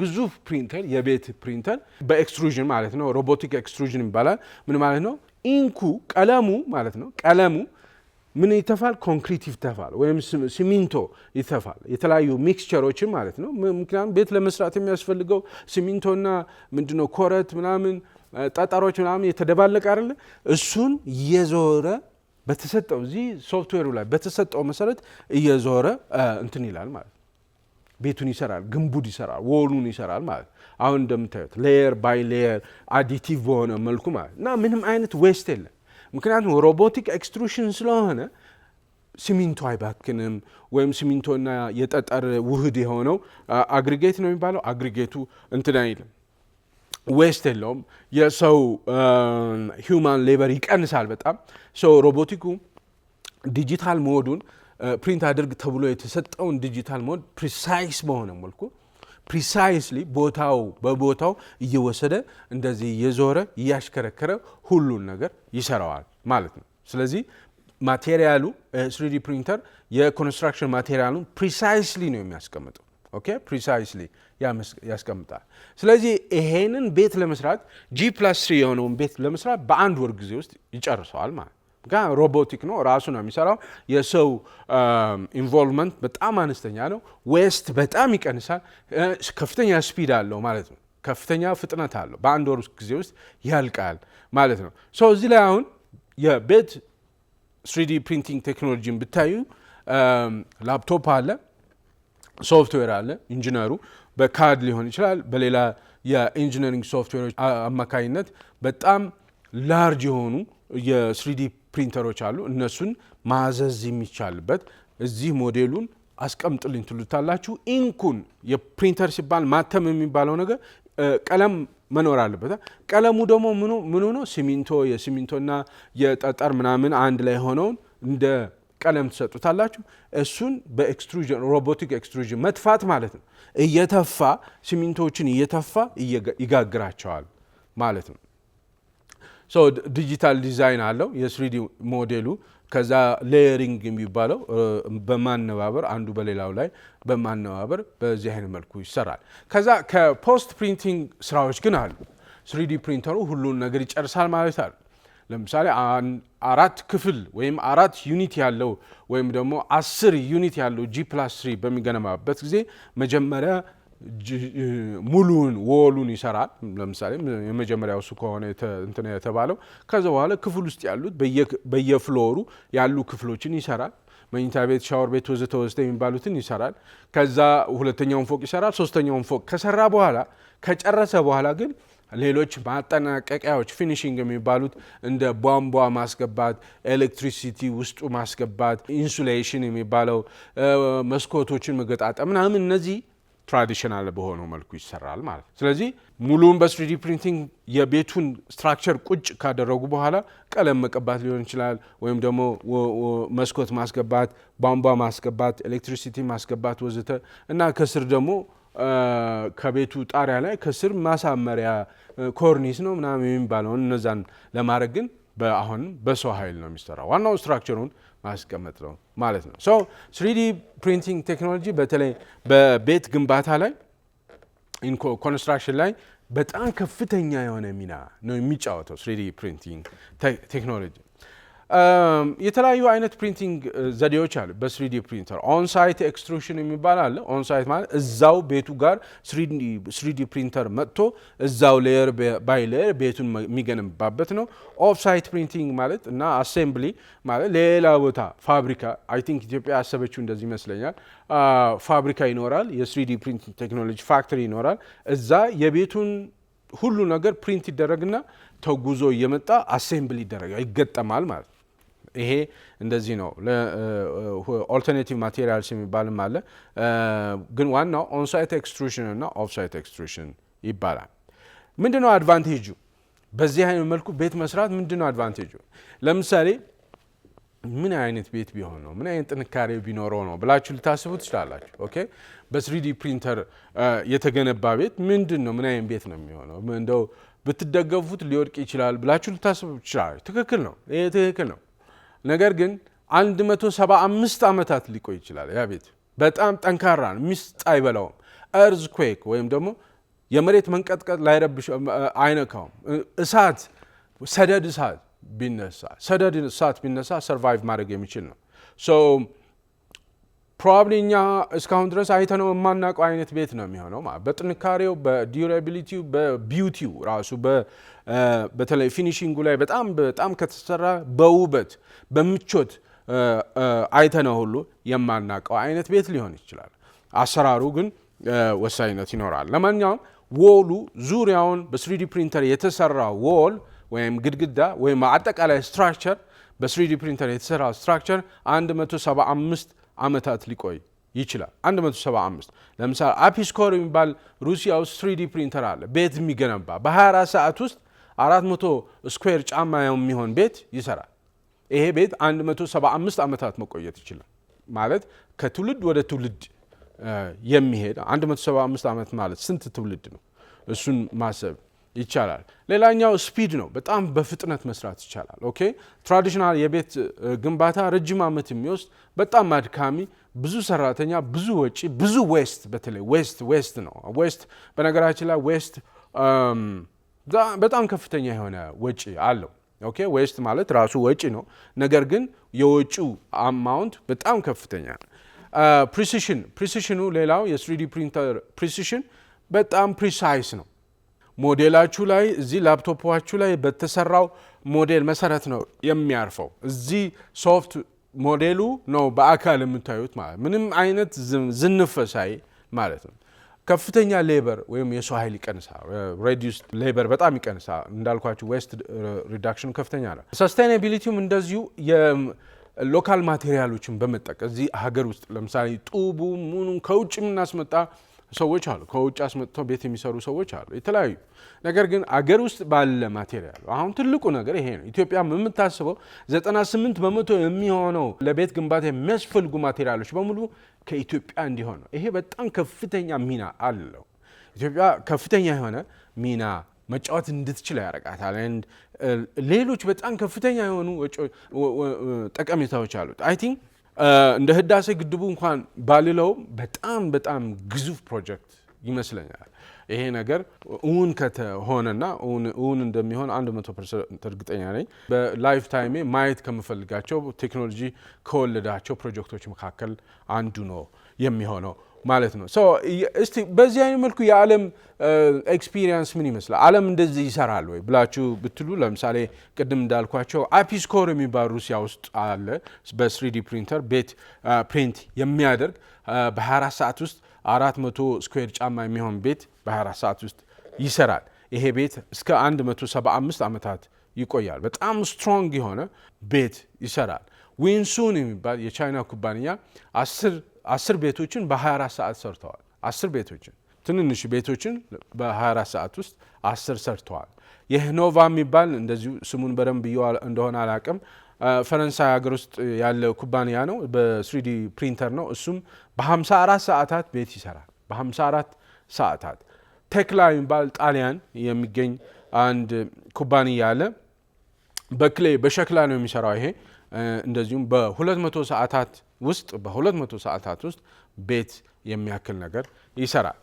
ግዙፍ ፕሪንተር የቤት ፕሪንተር በኤክስትሩዥን ማለት ነው፣ ሮቦቲክ ኤክስትሩዥን ይባላል። ምን ማለት ነው? ኢንኩ ቀለሙ ማለት ነው። ቀለሙ ምን ይተፋል? ኮንክሪት ይተፋል ወይም ሲሚንቶ ይተፋል። የተለያዩ ሚክስቸሮችን ማለት ነው። ምክንያቱም ቤት ለመስራት የሚያስፈልገው ሲሚንቶና ምንድነው ኮረት ምናምን ጠጠሮች ምናምን የተደባለቀ አይደለ? እሱን እየዞረ በተሰጠው እዚህ ሶፍትዌሩ ላይ በተሰጠው መሰረት እየዞረ እንትን ይላል ማለት ነው። ቤቱን ይሰራል፣ ግንቡን ይሰራል፣ ወሉን ይሰራል ማለት አሁን እንደምታዩት ሌየር ባይ ሌየር አዲቲቭ በሆነ መልኩ ማለት እና ምንም አይነት ዌስት የለም። ምክንያቱም ሮቦቲክ ኤክስትሩሽን ስለሆነ ሲሚንቶ አይባክንም። ወይም ሲሚንቶና የጠጠር ውህድ የሆነው አግሪጌት ነው የሚባለው። አግሪጌቱ እንትን አይልም፣ ዌስት የለውም። የሰው ሂውማን ሌበር ይቀንሳል በጣም። ሮቦቲኩ ዲጂታል ሞዱን ፕሪንት አድርግ ተብሎ የተሰጠውን ዲጂታል ሞድ ፕሪሳይስ በሆነ መልኩ ፕሪሳይስሊ በቦታው እየወሰደ እንደዚህ እየዞረ እያሽከረከረ ሁሉን ነገር ይሰራዋል ማለት ነው። ስለዚህ ማቴሪያሉ 3D ፕሪንተር የኮንስትራክሽን ማቴሪያሉን ፕሪሳይስሊ ነው የሚያስቀምጠው። ኦኬ ፕሪሳይስሊ ያስቀምጣል። ስለዚህ ይሄንን ቤት ለመስራት G+3 የሆነውን ቤት ለመስራት በአንድ ወር ጊዜ ውስጥ ይጨርሰዋል ማለት ነው። ሮቦቲክ ነው፣ ራሱ ነው የሚሰራው። የሰው ኢንቮልቭመንት በጣም አነስተኛ ነው። ዌስት በጣም ይቀንሳል። ከፍተኛ ስፒድ አለው ማለት ነው። ከፍተኛ ፍጥነት አለው። በአንድ ወር ጊዜ ውስጥ ያልቃል ማለት ነው። እዚህ ላይ አሁን የቤት 3D ፕሪንቲንግ ቴክኖሎጂን ብታዩ ላፕቶፕ አለ፣ ሶፍትዌር አለ። ኢንጂነሩ በካድ ሊሆን ይችላል፣ በሌላ የኢንጂነሪንግ ሶፍትዌሮች አማካኝነት በጣም ላርጅ የሆኑ የ3D ፕሪንተሮች አሉ። እነሱን ማዘዝ የሚቻልበት እዚህ ሞዴሉን አስቀምጥልኝ ትሉታላችሁ። ኢንኩን የፕሪንተር ሲባል ማተም የሚባለው ነገር ቀለም መኖር አለበት። ቀለሙ ደግሞ ምኑ ነው? ሲሚንቶ፣ የሲሚንቶና የጠጠር ምናምን አንድ ላይ ሆነውን እንደ ቀለም ትሰጡታላችሁ። እሱን በኤክስትሩዥን ሮቦቲክ ኤክስትሩዥን መትፋት ማለት ነው። እየተፋ ሲሚንቶዎችን እየተፋ ይጋግራቸዋል ማለት ነው። ዲጂታል ዲዛይን አለው የ3D ሞዴሉ። ከዛ ሌየሪንግ የሚባለው በማነባበር አንዱ በሌላው ላይ በማነባበር በዚህ አይነት መልኩ ይሰራል። ከዛ ከፖስት ፕሪንቲንግ ስራዎች ግን አሉ። 3D ፕሪንተሩ ሁሉን ነገር ይጨርሳል ማለት አለ። ለምሳሌ 4 ክፍል ወይም 4 ዩኒት ያለው ወይም ደግሞ 10 ዩኒት ያለው G+3 በሚገነባበት ጊዜ መጀመሪያ ሙሉውን ወሉን ይሰራል። ለምሳሌ የመጀመሪያው እሱ ከሆነ እንትን የተባለው ከዛ በኋላ ክፍል ውስጥ ያሉት በየፍሎሩ ያሉ ክፍሎችን ይሰራል። መኝታ ቤት፣ ሻወር ቤት ወዘተ የሚባሉትን ይሰራል። ከዛ ሁለተኛውን ፎቅ ይሰራል። ሶስተኛውን ፎቅ ከሰራ በኋላ ከጨረሰ በኋላ ግን ሌሎች ማጠናቀቂያዎች ፊኒሺንግ የሚባሉት እንደ ቧንቧ ማስገባት፣ ኤሌክትሪሲቲ ውስጡ ማስገባት፣ ኢንሱሌሽን የሚባለው መስኮቶችን መገጣጠም ምናምን እነዚህ ትራዲሽናል በሆነው መልኩ ይሰራል ማለት። ስለዚህ ሙሉውን በ3D ፕሪንቲንግ የቤቱን ስትራክቸር ቁጭ ካደረጉ በኋላ ቀለም መቀባት ሊሆን ይችላል፣ ወይም ደግሞ መስኮት ማስገባት፣ ቧንቧ ማስገባት፣ ኤሌክትሪሲቲ ማስገባት ወዘተ እና ከስር ደግሞ ከቤቱ ጣሪያ ላይ ከስር ማሳመሪያ ኮርኒስ ነው ምናምን የሚባለውን እነዛን ለማድረግ ግን አሁን በሰው ኃይል ነው የሚሰራው። ዋናው ስትራክቸሩን ማስቀመጥ ነው ማለት ነው። 3D ፕሪንቲንግ ቴክኖሎጂ በተለይ በቤት ግንባታ ላይ ኮንስትራክሽን ላይ በጣም ከፍተኛ የሆነ ሚና ነው የሚጫወተው 3D ፕሪንቲንግ ቴክኖሎጂ። የተለያዩ አይነት ፕሪንቲንግ ዘዴዎች አሉ በ3D ፕሪንተር። ኦንሳይት ኤክስትሩሽን የሚባል አለ። ኦንሳይት ማለት እዛው ቤቱ ጋር 3D ፕሪንተር መጥቶ እዛው ሌየር ባይ ሌየር ቤቱን የሚገነባበት ነው። ኦፍሳይት ፕሪንቲንግ ማለት እና አሴምብሊ ማለት ሌላ ቦታ ፋብሪካ፣ አይ ቲንክ ኢትዮጵያ ያሰበችው እንደዚህ ይመስለኛል። ፋብሪካ ይኖራል፣ የ3D ፕሪንቲንግ ቴክኖሎጂ ፋክተሪ ይኖራል። እዛ የቤቱን ሁሉ ነገር ፕሪንት ይደረግና ተጉዞ እየመጣ አሴምብል ይደረጋል፣ ይገጠማል ማለት ነው። ይሄ እንደዚህ ነው። ኦልተርኔቲቭ ማቴሪያልስ የሚባልም አለ፣ ግን ዋናው ኦንሳይት ኤክስትሩሽን እና ኦፍሳይት ኤክስትሩሽን ይባላል። ምንድነው አድቫንቴጁ? በዚህ አይነት መልኩ ቤት መስራት ምንድነው አድቫንቴጁ? ለምሳሌ ምን አይነት ቤት ቢሆን ነው፣ ምን አይነት ጥንካሬ ቢኖረው ነው ብላችሁ ልታስቡ ትችላላችሁ። ኦኬ በ3ዲ ፕሪንተር የተገነባ ቤት ምንድነው፣ ምን አይነት ቤት ነው የሚሆነው? እንደው ብትደገፉት ሊወድቅ ይችላል ብላችሁ ልታስቡ ትችላላችሁ። ትክክል ነው፣ ይሄ ትክክል ነው። ነገር ግን 175 ዓመታት ሊቆይ ይችላል። ያ ቤት በጣም ጠንካራ ነው፣ ሚስጥ አይበላውም። እርዝኩዌክ ወይም ደግሞ የመሬት መንቀጥቀጥ ላይረብሽ አይነካውም። እሳት፣ ሰደድ እሳት ቢነሳ ሰርቫይቭ ማድረግ የሚችል ነው። ሶ ፕሮባብሊ እኛ እስካሁን ድረስ አይተነው የማናውቀው አይነት ቤት ነው የሚሆነው በጥንካሬው፣ በዲዩራቢሊቲው፣ በቢዩቲው ራሱ በተለይ ፊኒሺንጉ ላይ በጣም ከተሰራ በውበት በምቾት አይተነው ሁሉ የማናውቀው አይነት ቤት ሊሆን ይችላል። አሰራሩ ግን ወሳኝነት ይኖራል። ለማንኛውም ዎሉ ዙሪያውን በ3ዲ ፕሪንተር የተሰራ ዎል ወይም ግድግዳ ወይም አጠቃላይ ስትራክቸር በ3ዲ ፕሪንተር የተሰራ ስትራክቸር 175 ዓመታት ሊቆይ ይችላል። 175 ለምሳሌ አፒስኮር የሚባል ሩሲያ ውስጥ 3ዲ ፕሪንተር አለ፣ ቤት የሚገነባ በ24 ሰዓት ውስጥ 400 ስኩዌር ጫማ የሚሆን ቤት ይሰራል። ይሄ ቤት 175 ዓመታት መቆየት ይችላል። ማለት ከትውልድ ወደ ትውልድ የሚሄድ 175 ዓመት ማለት ስንት ትውልድ ነው? እሱን ማሰብ ይቻላል። ሌላኛው ስፒድ ነው። በጣም በፍጥነት መስራት ይቻላል። ኦኬ ትራዲሽናል የቤት ግንባታ ረጅም ዓመት የሚወስድ በጣም አድካሚ፣ ብዙ ሰራተኛ፣ ብዙ ወጪ፣ ብዙ ዌስት፣ በተለይ ዌስት ነው። ዌስት በነገራችን ላይ ዌስት በጣም ከፍተኛ የሆነ ወጪ አለው። ኦኬ ዌስት ማለት ራሱ ወጪ ነው፣ ነገር ግን የወጪው አማውንት በጣም ከፍተኛ ነው። ፕሪሲሽኑ ሌላው የ3ዲ ፕሪንተር ፕሪሲሽን በጣም ፕሪሳይስ ነው። ሞዴላችሁ ላይ እዚህ ላፕቶፓችሁ ላይ በተሰራው ሞዴል መሰረት ነው የሚያርፈው። እዚህ ሶፍት ሞዴሉ ነው በአካል የምታዩት ማለት ምንም አይነት ዝንፈሳይ ማለት ነው። ከፍተኛ ሌበር ወይም የሰው ኃይል ይቀንሳል። ሬዲዩስድ ሌበር በጣም ይቀንሳል። እንዳልኳችሁ ዌስት ሪዳክሽኑ ከፍተኛ ነው። ሰስቴናቢሊቲውም እንደዚሁ የሎካል ማቴሪያሎችን በመጠቀም እዚህ ሀገር ውስጥ ለምሳሌ ጡቡ ሙኑን ከውጭ የምናስመጣ ሰዎች አሉ። ከውጭ አስመጥተው ቤት የሚሰሩ ሰዎች አሉ የተለያዩ። ነገር ግን አገር ውስጥ ባለ ማቴሪያል አሁን ትልቁ ነገር ይሄ ነው። ኢትዮጵያ የምታስበው 98% የሚሆነው ለቤት ግንባታ የሚያስፈልጉ ማቴሪያሎች በሙሉ ከኢትዮጵያ እንዲሆን ነው። ይሄ በጣም ከፍተኛ ሚና አለው። ኢትዮጵያ ከፍተኛ የሆነ ሚና መጫወት እንድትችል ያደርጋታል። ሌሎች በጣም ከፍተኛ የሆኑ ጠቀሜታዎች አሉት። አይ ቲንክ እንደ ህዳሴ ግድቡ እንኳን ባልለው በጣም ግዙፍ ፕሮጀክት ይመስለኛል። ይሄ ነገር እውን ከተሆነና እውን እንደሚሆን 100% እርግጠኛ ነኝ። በላይፍ ታይሜ ማየት ከምፈልጋቸው ቴክኖሎጂ ከወለዳቸው ፕሮጀክቶች መካከል አንዱ ነው የሚሆነው ማለት ነው። እስቲ በዚህ አይነት መልኩ የዓለም ኤክስፒሪየንስ ምን ይመስላል? ዓለም እንደዚህ ይሰራል ወይ ብላችሁ ብትሉ ለምሳሌ ቅድም እንዳልኳቸው አፒስኮር የሚባል ሩሲያ ውስጥ አለ። በ3ዲ ፕሪንተር ቤት ፕሪንት የሚያደርግ በ24 ሰዓት ውስጥ 400 ስኩዌር ጫማ የሚሆን ቤት በ24 ሰዓት ውስጥ ይሰራል። ይሄ ቤት እስከ 175 ዓመታት ይቆያል። በጣም ስትሮንግ የሆነ ቤት ይሰራል። ዊንሱን የሚባል የቻይና ኩባንያ 10 ቤቶችን በ24 ሰዓት ሰርተዋል። 10 ቤቶችን ትንንሽ ቤቶችን በ24 ሰዓት ውስጥ 10 ሰርተዋል። ይህ ኖቫ የሚባል እንደዚሁ ስሙን በደንብ እንደሆነ አላቅም፣ ፈረንሳይ ሀገር ውስጥ ያለ ኩባንያ ነው። በ3ዲ ፕሪንተር ነው። እሱም በ54 ሰዓታት ቤት ይሰራል። በ54 ሰዓታት። ቴክላ የሚባል ጣሊያን የሚገኝ አንድ ኩባንያ አለ። በሸክላ ነው የሚሰራው። ይሄ እንደዚሁም በ200 ሰዓታት ውስጥ ቤት የሚያክል ነገር ይሰራል።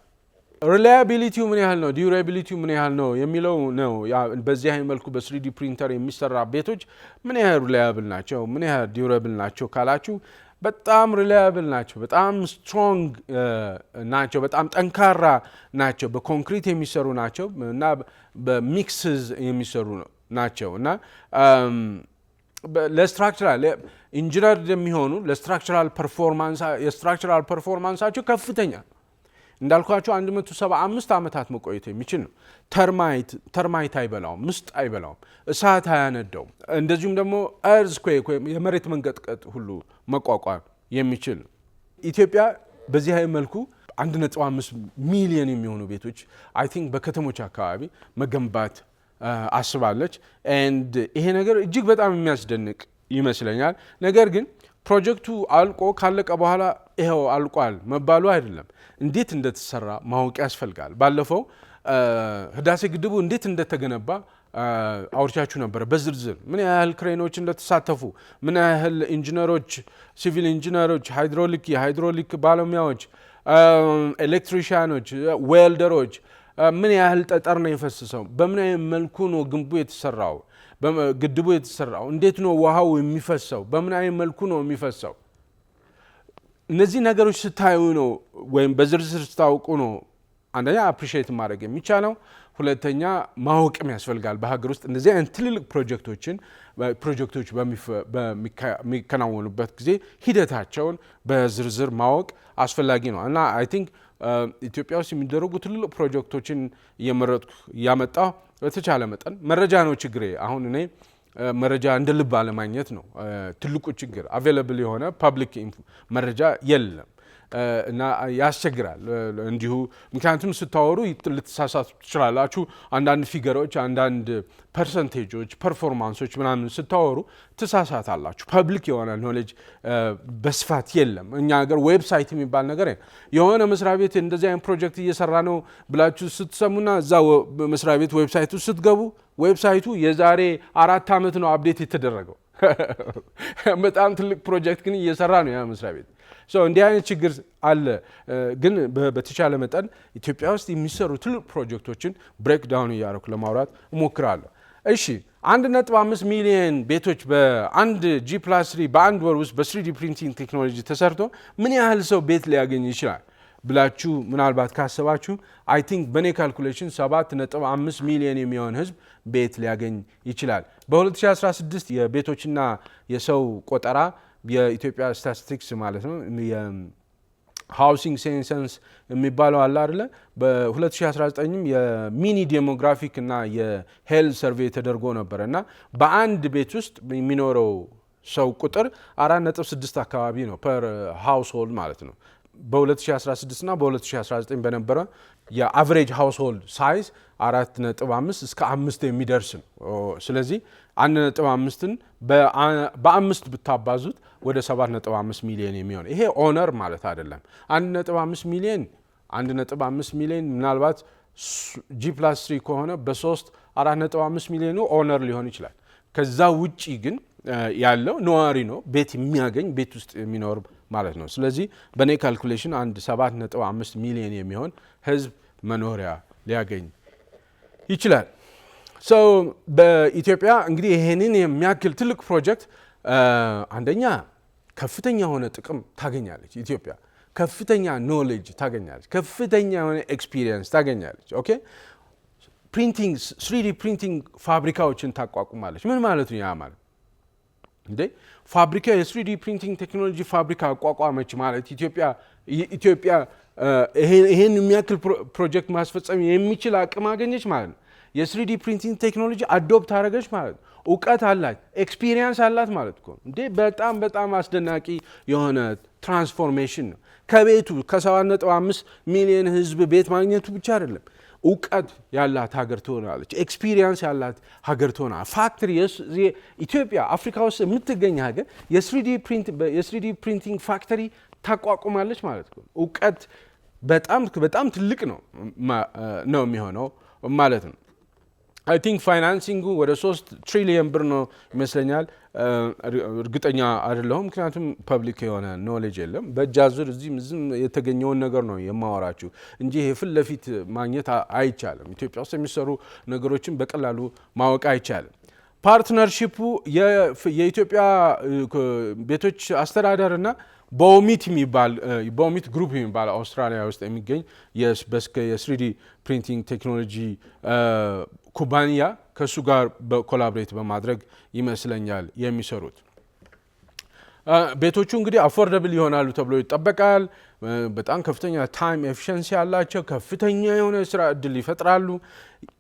ሪላያቢሊቲው ምን ያህል ነው፣ ዲዩራቢሊቲው ምን ያህል ነው የሚለው ነው። በዚህ አይነት መልኩ በ3ዲ ፕሪንተር የሚሰራ ቤቶች ምን ያህል ሪላያብል ናቸው፣ ምን ያህል ዲዩራብል ናቸው ካላችሁ በጣም ሪላያብል ናቸው፣ በጣም ስትሮንግ ናቸው፣ በጣም ጠንካራ ናቸው። በኮንክሪት የሚሰሩ ናቸው እና በሚክስዝ የሚሰሩ ናቸው እና ለስትራክቸራል ኢንጂነር የሚሆኑ ለስትራክቸራል ፐርፎርማንሳቸው ከፍተኛ እንዳልኳቸው 175 ዓመታት መቆየት የሚችል ነው። ተርማይት አይበላውም፣ ምስጥ አይበላውም፣ እሳት አያነደውም። እንደዚሁም ደግሞ ኤርዝኩዌክ ወይም የመሬት መንቀጥቀጥ ሁሉ መቋቋም የሚችል ነው። ኢትዮጵያ በዚህ መልኩ 1.5 ሚሊዮን የሚሆኑ ቤቶች አይ ቲንክ በከተሞች አካባቢ መገንባት አስባለች። ኤንድ ይሄ ነገር እጅግ በጣም የሚያስደንቅ ይመስለኛል። ነገር ግን ፕሮጀክቱ አልቆ ካለቀ በኋላ ይሄው አልቋል መባሉ አይደለም፣ እንዴት እንደተሰራ ማወቅ ያስፈልጋል። ባለፈው ህዳሴ ግድቡ እንዴት እንደተገነባ አውርቻችሁ ነበር በዝርዝር ምን ያህል ክሬኖች እንደተሳተፉ፣ ምን ያህል ኢንጂነሮች፣ ሲቪል ኢንጂነሮች፣ የሃይድሮሊክ ባለሙያዎች፣ ኤሌክትሪሻኖች፣ ዌልደሮች ምን ያህል ጠጠር ነው የፈሰሰው፣ በምን አይነት መልኩ ነው ግንቡ የተሰራው፣ ግድቡ የተሰራው፣ እንዴት ነው ውሃው የሚፈሰው፣ በምን አይነት መልኩ ነው የሚፈሰው። እነዚህ ነገሮች ስታዩ ነው ወይም በዝርዝር ስታውቁ ነው አንደኛ አፕሪሺየት ማድረግ የሚቻለው፣ ሁለተኛ ማወቅም ያስፈልጋል። በሀገር ውስጥ እንደዚህ አይነት ትልልቅ ፕሮጀክቶች በሚከናወኑበት ጊዜ ሂደታቸውን በዝርዝር ማወቅ አስፈላጊ ነው እና አይ ቲንክ ኢትዮጵያ ውስጥ የሚደረጉ ትልልቅ ፕሮጀክቶችን እየመረጥኩ ያመጣሁ በተቻለ መጠን መረጃ ነው ችግሬ። አሁን እኔ መረጃ እንደ ልብ አለማግኘት ነው ትልቁ ችግር። አቬለብል የሆነ ፐብሊክ መረጃ የለም እና ያስቸግራል እንዲሁ። ምክንያቱም ስታወሩ ልትሳሳቱ ትችላላችሁ። አንዳንድ ፊገሮች፣ አንዳንድ ፐርሰንቴጆች፣ ፐርፎርማንሶች ምናምን ስታወሩ ትሳሳታላችሁ። ፐብሊክ የሆነ ኖሌጅ በስፋት የለም። እኛ ሀገር ዌብሳይት የሚባል ነገር የሆነ መስሪያ ቤት እንደዚህ አይነት ፕሮጀክት እየሰራ ነው ብላችሁ ስትሰሙና እዛ መስሪያ ቤት ዌብሳይቱ ስትገቡ ዌብሳይቱ የዛሬ 4 ዓመት ነው አፕዴት የተደረገው። በጣም ትልቅ ፕሮጀክት ግን እየሰራ ነው ያ መስሪያ ቤት። እንዲህ አይነት ችግር አለ። ግን በተቻለ መጠን ኢትዮጵያ ውስጥ የሚሰሩ ትልቅ ፕሮጀክቶችን ብሬክ ዳውን እያደረኩ ለማውራት እሞክራለሁ። እሺ 1.5 ሚሊዮን ቤቶች በአንድ G+3 በአንድ ወር ውስጥ በ3D ፕሪንቲንግ ቴክኖሎጂ ተሰርቶ ምን ያህል ሰው ቤት ሊያገኝ ይችላል ብላችሁ ምናልባት ካሰባችሁ አይ ቲንክ በኔ ካልኩሌሽን 7.5 ሚሊዮን የሚሆን ህዝብ ቤት ሊያገኝ ይችላል። በ2016 የቤቶችና የሰው ቆጠራ የኢትዮጵያ ስታቲስቲክስ ማለት ነው የሃውሲንግ ሴንሰስ የሚባለው አለ አይደለ? በ2019ም የሚኒ ዴሞግራፊክ እና የሄልዝ ሰርቬይ ተደርጎ ነበር እና በአንድ ቤት ውስጥ የሚኖረው ሰው ቁጥር 4.6 አካባቢ ነው ፐር ሃውስሆልድ ማለት ነው። በ2016 እና በ2019 በነበረ የአቨሬጅ ሃውስሆልድ ሳይዝ 4.5 እስከ 5 የሚደርስ ነው። ስለዚህ 1.5ን በ5 ብታባዙት ወደ 7.5 ሚሊዮን የሚሆን ይሄ ኦነር ማለት አይደለም። 1.5 ሚሊዮን ምናልባት G+3 ከሆነ በ3 4.5 ሚሊዮኑ ኦነር ሊሆን ይችላል። ከዛ ውጪ ግን ያለው ነዋሪ ነው፣ ቤት የሚያገኝ ቤት ውስጥ የሚኖር ማለት ነው። ስለዚህ በኔ ካልኩሌሽን 7.5 ሚሊዮን የሚሆን ህዝብ መኖሪያ ሊያገኝ ይችላል። በኢትዮጵያ እንግዲህ ይሄንን የሚያክል ትልቅ ፕሮጀክት አንደኛ ከፍተኛ የሆነ ጥቅም ታገኛለች ኢትዮጵያ፣ ከፍተኛ ኖሌጅ ታገኛለች፣ ከፍተኛ የሆነ ኤክስፒሪየንስ ታገኛለች። ኦኬ ፕሪንቲንግ 3D ፕሪንቲንግ ፋብሪካዎችን ታቋቁማለች። ምን ማለት ነው? ያ ማለት እንዴ ፋብሪካ የ3D ፕሪንቲንግ ቴክኖሎጂ ፋብሪካ አቋቋመች ማለት ኢትዮጵያ ይሄን የሚያክል ፕሮጀክት ማስፈጸም የሚችል አቅም አገኘች ማለት ነው። የ3D ፕሪንቲንግ ቴክኖሎጂ አዶፕት አደረገች ማለት ነው። እውቀት አላት፣ ኤክስፒሪየንስ አላት ማለት ነው። እንዴ በጣም አስደናቂ የሆነ ትራንስፎርሜሽን ነው። ከቤቱ ከ7.5 ሚሊዮን ህዝብ ቤት ማግኘቱ ብቻ አይደለም፣ እውቀት ያላት ሀገር ትሆናለች፣ ኤክስፒሪየንስ ያላት ሀገር ትሆናለች። ፋክተሪ ኢትዮጵያ አፍሪካ ውስጥ የምትገኝ ሀገር የ3D ፕሪንቲንግ ፋክተሪ ታቋቁማለች ማለት ነው። እውቀት በጣም ትልቅ ነው የሚሆነው ማለት ነው። አይ ቲንክ ፋይናንሲንጉ ወደ 3 ትሪሊየን ብር ነው ይመስለኛል። እርግጠኛ አይደለሁም፣ ምክንያቱም ፐብሊክ የሆነ ኖሌጅ የለም። በእጅ አዙር እዚህም የተገኘውን ነገር ነው የማወራችሁ እንጂ ይሄ ፊት ለፊት ማግኘት አይቻልም። ኢትዮጵያ ውስጥ የሚሰሩ ነገሮችን በቀላሉ ማወቅ አይቻልም። ፓርትነርሺፑ የኢትዮጵያ ቤቶች አስተዳደር እና ቦሚት ግሩፕ የሚባል አውስትራሊያ ውስጥ የሚገኝ የ3D ፕሪንቲንግ ቴክኖሎጂ ኩባንያ ከእሱ ጋር ኮላብሬት በማድረግ ይመስለኛል የሚሰሩት። ቤቶቹ እንግዲህ አፎርደብል ይሆናሉ ተብሎ ይጠበቃል። በጣም ከፍተኛ ታይም ኤፊሽንሲ ያላቸው ከፍተኛ የሆነ ስራ እድል ይፈጥራሉ።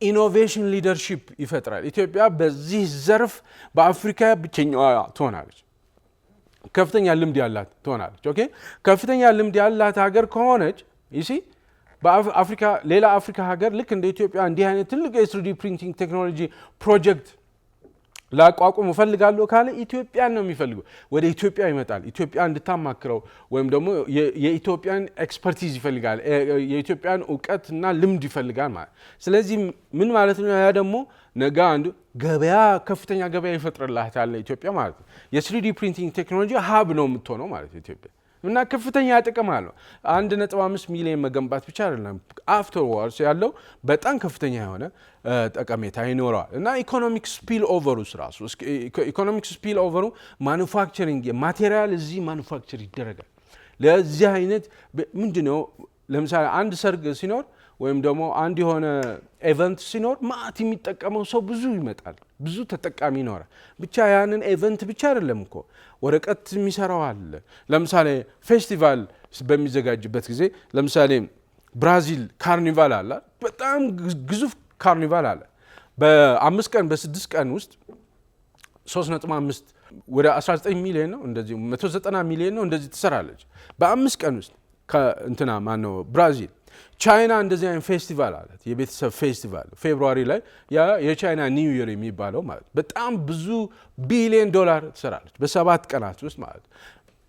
ኢኖቬሽን ሊደርሺፕ ይፈጥራል። ኢትዮጵያ በዚህ ዘርፍ በአፍሪካ ብቸኛዋ ትሆናለች። ከፍተኛ ልምድ ያላት ትሆናለች። ኦኬ ከፍተኛ ልምድ ያላት ሀገር ከሆነች ይሲ በአፍሪካ ሌላ አፍሪካ ሀገር ልክ እንደ ኢትዮጵያ እንዲህ አይነት ትልቅ የስሪዲ ፕሪንቲንግ ቴክኖሎጂ ፕሮጀክት ላቋቁም እፈልጋለሁ ካለ ኢትዮጵያን ነው የሚፈልገው። ወደ ኢትዮጵያ ይመጣል። ኢትዮጵያ እንድታማክረው ወይም ደግሞ የኢትዮጵያን ኤክስፐርቲዝ ይፈልጋል፣ የኢትዮጵያን እውቀትና ልምድ ይፈልጋል ማለት። ስለዚህ ምን ማለት ነው? ያ ደግሞ ነገ አንዱ ገበያ ከፍተኛ ገበያ ይፈጥርላታል ኢትዮጵያ ማለት ነው። የስሪዲ ፕሪንቲንግ ቴክኖሎጂ ሀብ ነው የምትሆነው ማለት ኢትዮጵያ እና ከፍተኛ ጥቅም አለው። 1.5 ሚሊዮን መገንባት ብቻ አይደለም፣ አፍተርዋርድስ ያለው በጣም ከፍተኛ የሆነ ጠቀሜታ ይኖረዋል። እና ኢኮኖሚክ ስፒል ኦቨሩ ራሱ ኢኮኖሚክ ስፒል ኦቨሩ ማኑፋክቸሪንግ ማቴሪያል እዚህ ማኑፋክቸር ይደረጋል። ለዚህ አይነት ምንድነው ለምሳሌ አንድ ሰርግ ሲኖር ወይም ደግሞ አንድ የሆነ ኢቨንት ሲኖር ማት የሚጠቀመው ሰው ብዙ ይመጣል፣ ብዙ ተጠቃሚ ይኖራል። ብቻ ያንን ኢቨንት ብቻ አይደለም እኮ ወረቀት የሚሰራው አለ። ለምሳሌ ፌስቲቫል በሚዘጋጅበት ጊዜ ለምሳሌ ብራዚል ካርኒቫል አለ፣ በጣም ግዙፍ ካርኒቫል አለ። በ5 ቀን በ6 ቀን ውስጥ 3.5 ወደ 19 ሚሊዮን ነው እንደዚህ 190 ሚሊዮን ነው እንደዚህ ትሰራለች በ5 ቀን ውስጥ ከእንትና ማን ነው ብራዚል። ቻይና እንደዚህ አይነት ፌስቲቫል አላት፣ የቤተሰብ ፌስቲቫል ፌብሩዋሪ ላይ ያ የቻይና ኒው ይር የሚባለው ማለት በጣም ብዙ ቢሊዮን ዶላር ትሰራለች በ7 ቀናት ውስጥ ማለት።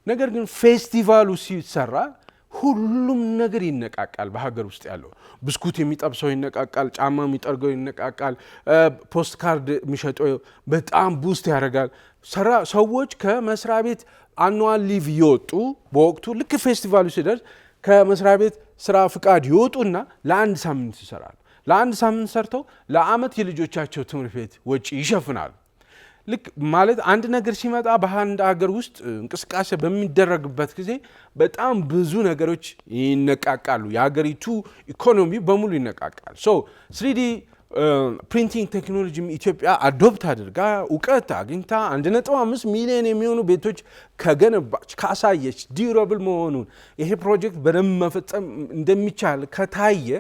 ነገር ግን ፌስቲቫሉ ሲሰራ ሁሉም ነገር ይነቃቃል። በሀገር ውስጥ ያለው ብስኩት የሚጠብሰው ይነቃቃል፣ ጫማ የሚጠርገው ይነቃቃል፣ ፖስት ካርድ የሚሸጠው በጣም ቡስት ያደርጋል። ሰዎች ከመስሪያ ቤት አኑዋል ሊቭ ይወጡ በወቅቱ ልክ ፌስቲቫሉ ሲደርስ ከመስሪያ ቤት ስራ ፍቃድ ይወጡና ለአንድ ሳምንት ይሰራሉ። ለአንድ ሳምንት ሰርተው ለአመት የልጆቻቸው ትምህርት ቤት ወጪ ይሸፍናሉ። ልክ ማለት አንድ ነገር ሲመጣ በአንድ ሀገር ውስጥ እንቅስቃሴ በሚደረግበት ጊዜ በጣም ብዙ ነገሮች ይነቃቃሉ። የሀገሪቱ ኢኮኖሚ በሙሉ ይነቃቃል። ሶ 3D ፕሪንቲንግ ቴክኖሎጂ ኢትዮጵያ አዶፕት አድርጋ እውቀት አግኝታ 1.5 ሚሊዮን የሚሆኑ ቤቶች ከገነባች ካሳየች ዲዩራብል መሆኑን ይሄ ፕሮጀክት በደንብ መፈጸም እንደሚቻል ከታየ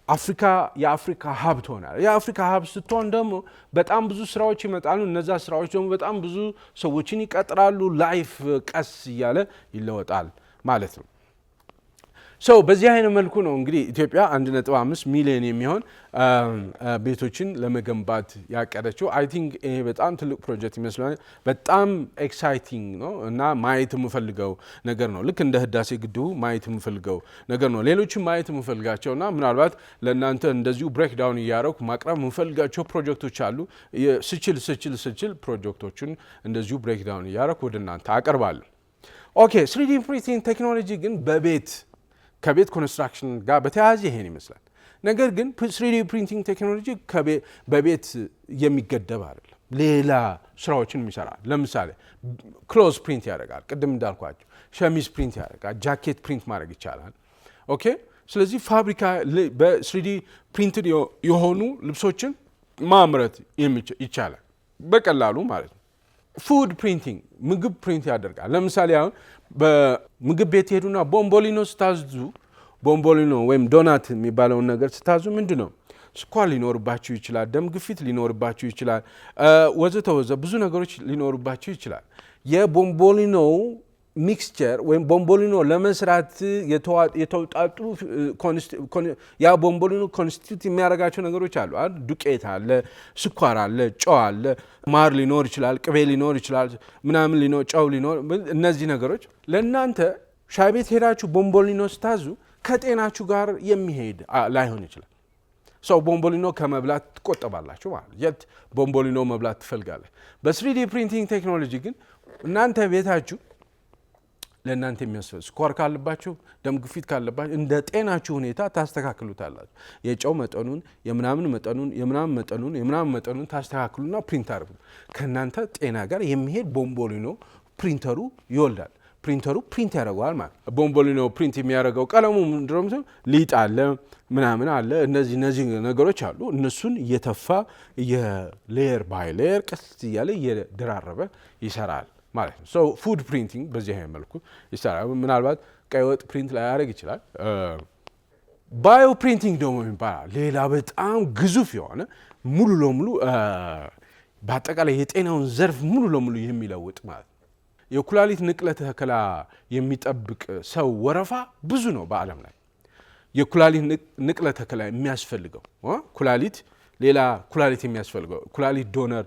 አፍሪካ የአፍሪካ ሀብ ትሆናለች። የአፍሪካ ሀብ ስትሆን ደግሞ በጣም ብዙ ስራዎች ይመጣሉ። እነዛ ስራዎች ደግሞ በጣም ብዙ ሰዎችን ይቀጥራሉ። ላይፍ ቀስ እያለ ይለወጣል ማለት ነው። በዚህ አይነት መልኩ ነው እንግዲህ ኢትዮጵያ 1.5 ሚሊዮን የሚሆን ቤቶችን ለመገንባት ያቀደችው። አይ ቲንክ ይሄ በጣም ትልቅ ፕሮጀክት ይመስላል። በጣም ኤክሳይቲንግ ነው እና ማየት የምፈልገው ነገር ነው። ልክ እንደ ህዳሴ ግድቡ ማየት የምፈልገው ነገር ነው። ሌሎችም ማየት የምፈልጋቸውና ምናልባት ለእናንተ እንደዚሁ ብሬክ ዳውን እያደረኩ ማቅረብ የምፈልጋቸው ፕሮጀክቶች አሉ። ስችል ፕሮጀክቶችን እንደዚሁ ብሬክ ዳውን እያደረኩ ወደ እናንተ አቀርባለሁ። ኦኬ 3D ፕሪንቲንግ ቴክኖሎጂ ግን ከቤት ኮንስትራክሽን ጋር በተያያዘ ይሄን ይመስላል። ነገር ግን 3D ፕሪንቲንግ ቴክኖሎጂ በቤት የሚገደብ አይደለም። ሌላ ስራዎችን ይሰራል። ለምሳሌ ክሎዝ ፕሪንት ያደርጋል። ቅድም እንዳልኳቸው ሸሚዝ ፕሪንት ያደርጋል። ጃኬት ፕሪንት ማድረግ ይቻላል። ኦኬ ስለዚህ ፋብሪካ በ3D ፕሪንትድ የሆኑ ልብሶችን ማምረት ይቻላል በቀላሉ ማለት ነው። ፉድ ፕሪንቲንግ ምግብ ፕሪንት ያደርጋል። ለምሳሌ አሁን በምግብ ቤት ሄዱና ቦምቦሊኖ ስታዙ ቦምቦሊኖ ወይም ዶናት የሚባለውን ነገር ስታዙ ምንድነው ስኳር ሊኖርባችሁ ይችላል፣ ደም ግፊት ሊኖርባችሁ ይችላል፣ ወዘተ ብዙ ነገሮች ሊኖርባችሁ ይችላል። የቦምቦሊኖ ሚክስቸር ወይም ቦምቦሊኖ ለመስራት የተውጣጡ ያ ቦምቦሊኖ ኮንስቲቱት የሚያደርጋቸው ነገሮች አሉ። ዱቄት አለ፣ ስኳር አለ፣ ጨው አለ፣ ማር ሊኖር ይችላል፣ ቅቤ ሊኖር ይችላል፣ ምናምን ሊኖር ጨው ሊኖር። እነዚህ ነገሮች ለእናንተ ሻይ ቤት ሄዳችሁ ቦምቦሊኖ ስታዙ ከጤናችሁ ጋር የሚሄድ ላይሆን ይችላል። ሰው ቦምቦሊኖ ከመብላት ትቆጠባላችሁ ማለት የት ቦምቦሊኖ መብላት ትፈልጋለህ። በ3D ፕሪንቲንግ ቴክኖሎጂ ግን እናንተ ቤታችሁ ለእናንተ የሚያስፈልግ ስኳር ካለባችሁ፣ ደም ግፊት ካለባችሁ እንደ ጤናችሁ ሁኔታ ታስተካክሉታላችሁ። የጨው መጠኑን የምናምን መጠኑን ታስተካክሉና ፕሪንት አድርጉ። ከእናንተ ጤና ጋር የሚሄድ ቦምቦሊኖ ፕሪንተሩ ይወልዳል። ፕሪንተሩ ፕሪንት ያደርገዋል ማለት። ቦምቦሊኖ ፕሪንት የሚያደርገው ቀለሙ ምንድነው? ሊጥ አለ፣ ምናምን አለ፣ እነዚህ ነገሮች አሉ። እነሱን እየተፋ የሌየር ባይ ሌየር ቀስ እያለ እየደራረበ ይሰራል ማለት ነው። ፉድ ፕሪንቲንግ በዚህ አይነት መልኩ ይሰራል። ምናልባት ቀይ ወጥ ፕሪንት ላይ ያደርግ ይችላል። ባዮ ፕሪንቲንግ ደግሞ ይባላል። ሌላ በጣም ግዙፍ የሆነ ሙሉ ለሙሉ በአጠቃላይ የጤናውን ዘርፍ ሙሉ ለሙሉ የሚለውጥ ማለት ነው። የኩላሊት ንቅለ ተከላ የሚጠብቅ ሰው ወረፋ ብዙ ነው በዓለም ላይ። የኩላሊት ንቅለ ተከላ የሚያስፈልገው ኩላሊት ሌላ ኩላሊት የሚያስፈልገው ኩላሊት ዶነር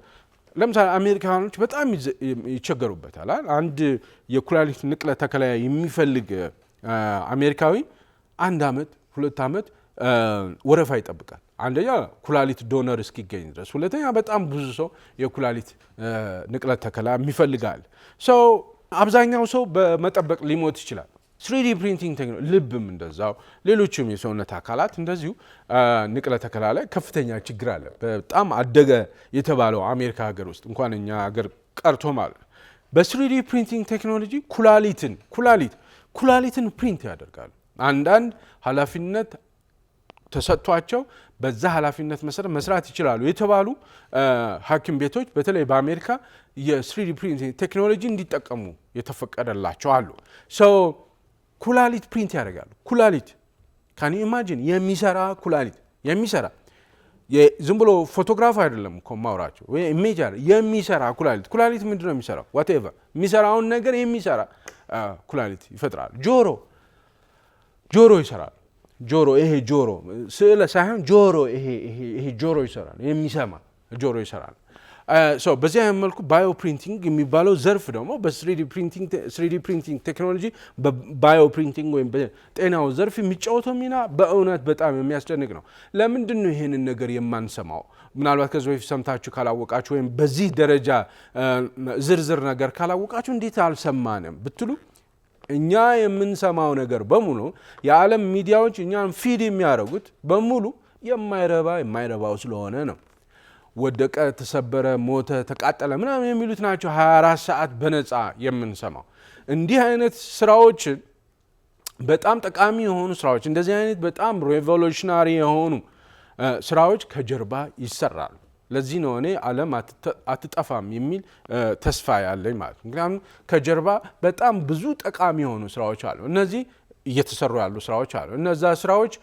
ለምሳሌ አሜሪካኖች በጣም ይቸገሩበታል። አንድ የኩላሊት ንቅለ ተከላ የሚፈልግ አሜሪካዊ 1 ዓመት 2 ዓመት ወረፋ ይጠብቃል። አንደኛ ኩላሊት ዶነር እስኪገኝ ድረስ፣ ሁለተኛ በጣም ብዙ ሰው የኩላሊት ንቅለ ተከላ ይፈልጋል። አብዛኛው ሰው በመጠበቅ ሊሞት ይችላል። 3D ፕሪንቲንግ ቴክኖሎጂ ልብም እንደዛው ሌሎችም የሰውነት አካላት እንደዚሁ ንቅለ ተከላ ላይ ከፍተኛ ችግር አለ። በጣም አደገ የተባለው አሜሪካ ሀገር ውስጥ እንኳን እኛ ሀገር ቀርቶ ማለት ነው። በ3D ፕሪንቲንግ ቴክኖሎጂ ኩላሊትን ፕሪንት ያደርጋሉ። አንዳንድ ኃላፊነት ተሰጥቷቸው በዛ ኃላፊነት መሰረት መስራት ይችላሉ የተባሉ ሐኪም ቤቶች በተለይ በአሜሪካ የ3D ፕሪንቲንግ ቴክኖሎጂ እንዲጠቀሙ የተፈቀደላቸው አሉ። ኩላሊት ፕሪንት ያደርጋሉ። ኩላሊት ካን ኢማጂን የሚሰራ ኩላሊት የሚሰራ ዝም ብሎ ፎቶግራፍ አይደለም እኮ ማውራቸው ወይ ኢሜጅ አይደለም፣ የሚሰራ ኩላሊት ምንድነው የሚሰራው? ዋትኤቨር የሚሰራውን ነገር የሚሰራ ኩላሊት ይፈጥራል። ጆሮ ይሰራል። ይሄ ጆሮ ስዕለ ሳይሆን ይሄ ጆሮ ይሰራል። የሚሰማ ጆሮ ይሰራል። በዚህ አይነት መልኩ ባዮ ፕሪንቲንግ የሚባለው ዘርፍ ደግሞ በ3D ፕሪንቲንግ ቴክኖሎጂ በባዮ ፕሪንቲንግ ወይም በጤናው ዘርፍ የሚጫወተው ሚና በእውነት በጣም የሚያስደንቅ ነው። ለምንድን ነው ይሄንን ነገር የማንሰማው? ምናልባት ከዚህ በፊት ሰምታችሁ ካላወቃችሁ ወይም በዚህ ደረጃ ዝርዝር ነገር ካላወቃችሁ እንዴት አልሰማንም ብትሉ እኛ የምንሰማው ነገር በሙሉ የዓለም ሚዲያዎች እኛን ፊድ የሚያደርጉት በሙሉ የማይረባው ስለሆነ ነው። ወደቀ፣ ተሰበረ፣ ሞተ፣ ተቃጠለ ምናምን የሚሉት ናቸው 24 ሰዓት በነፃ የምንሰማው። እንዲህ አይነት ስራዎችን በጣም ጠቃሚ የሆኑ ስራዎች እንደዚህ አይነት በጣም ሬቮሉሽናሪ የሆኑ ስራዎች ከጀርባ ይሰራሉ። ለዚህ ነው እኔ ዓለም አትጠፋም የሚል ተስፋ ያለኝ ማለት ነው። ምክንያቱም ከጀርባ በጣም ብዙ ጠቃሚ የሆኑ ስራዎች አሉ። እነዚህ እየተሰሩ ያሉ ስራዎች አሉ። እነዛ ስራዎች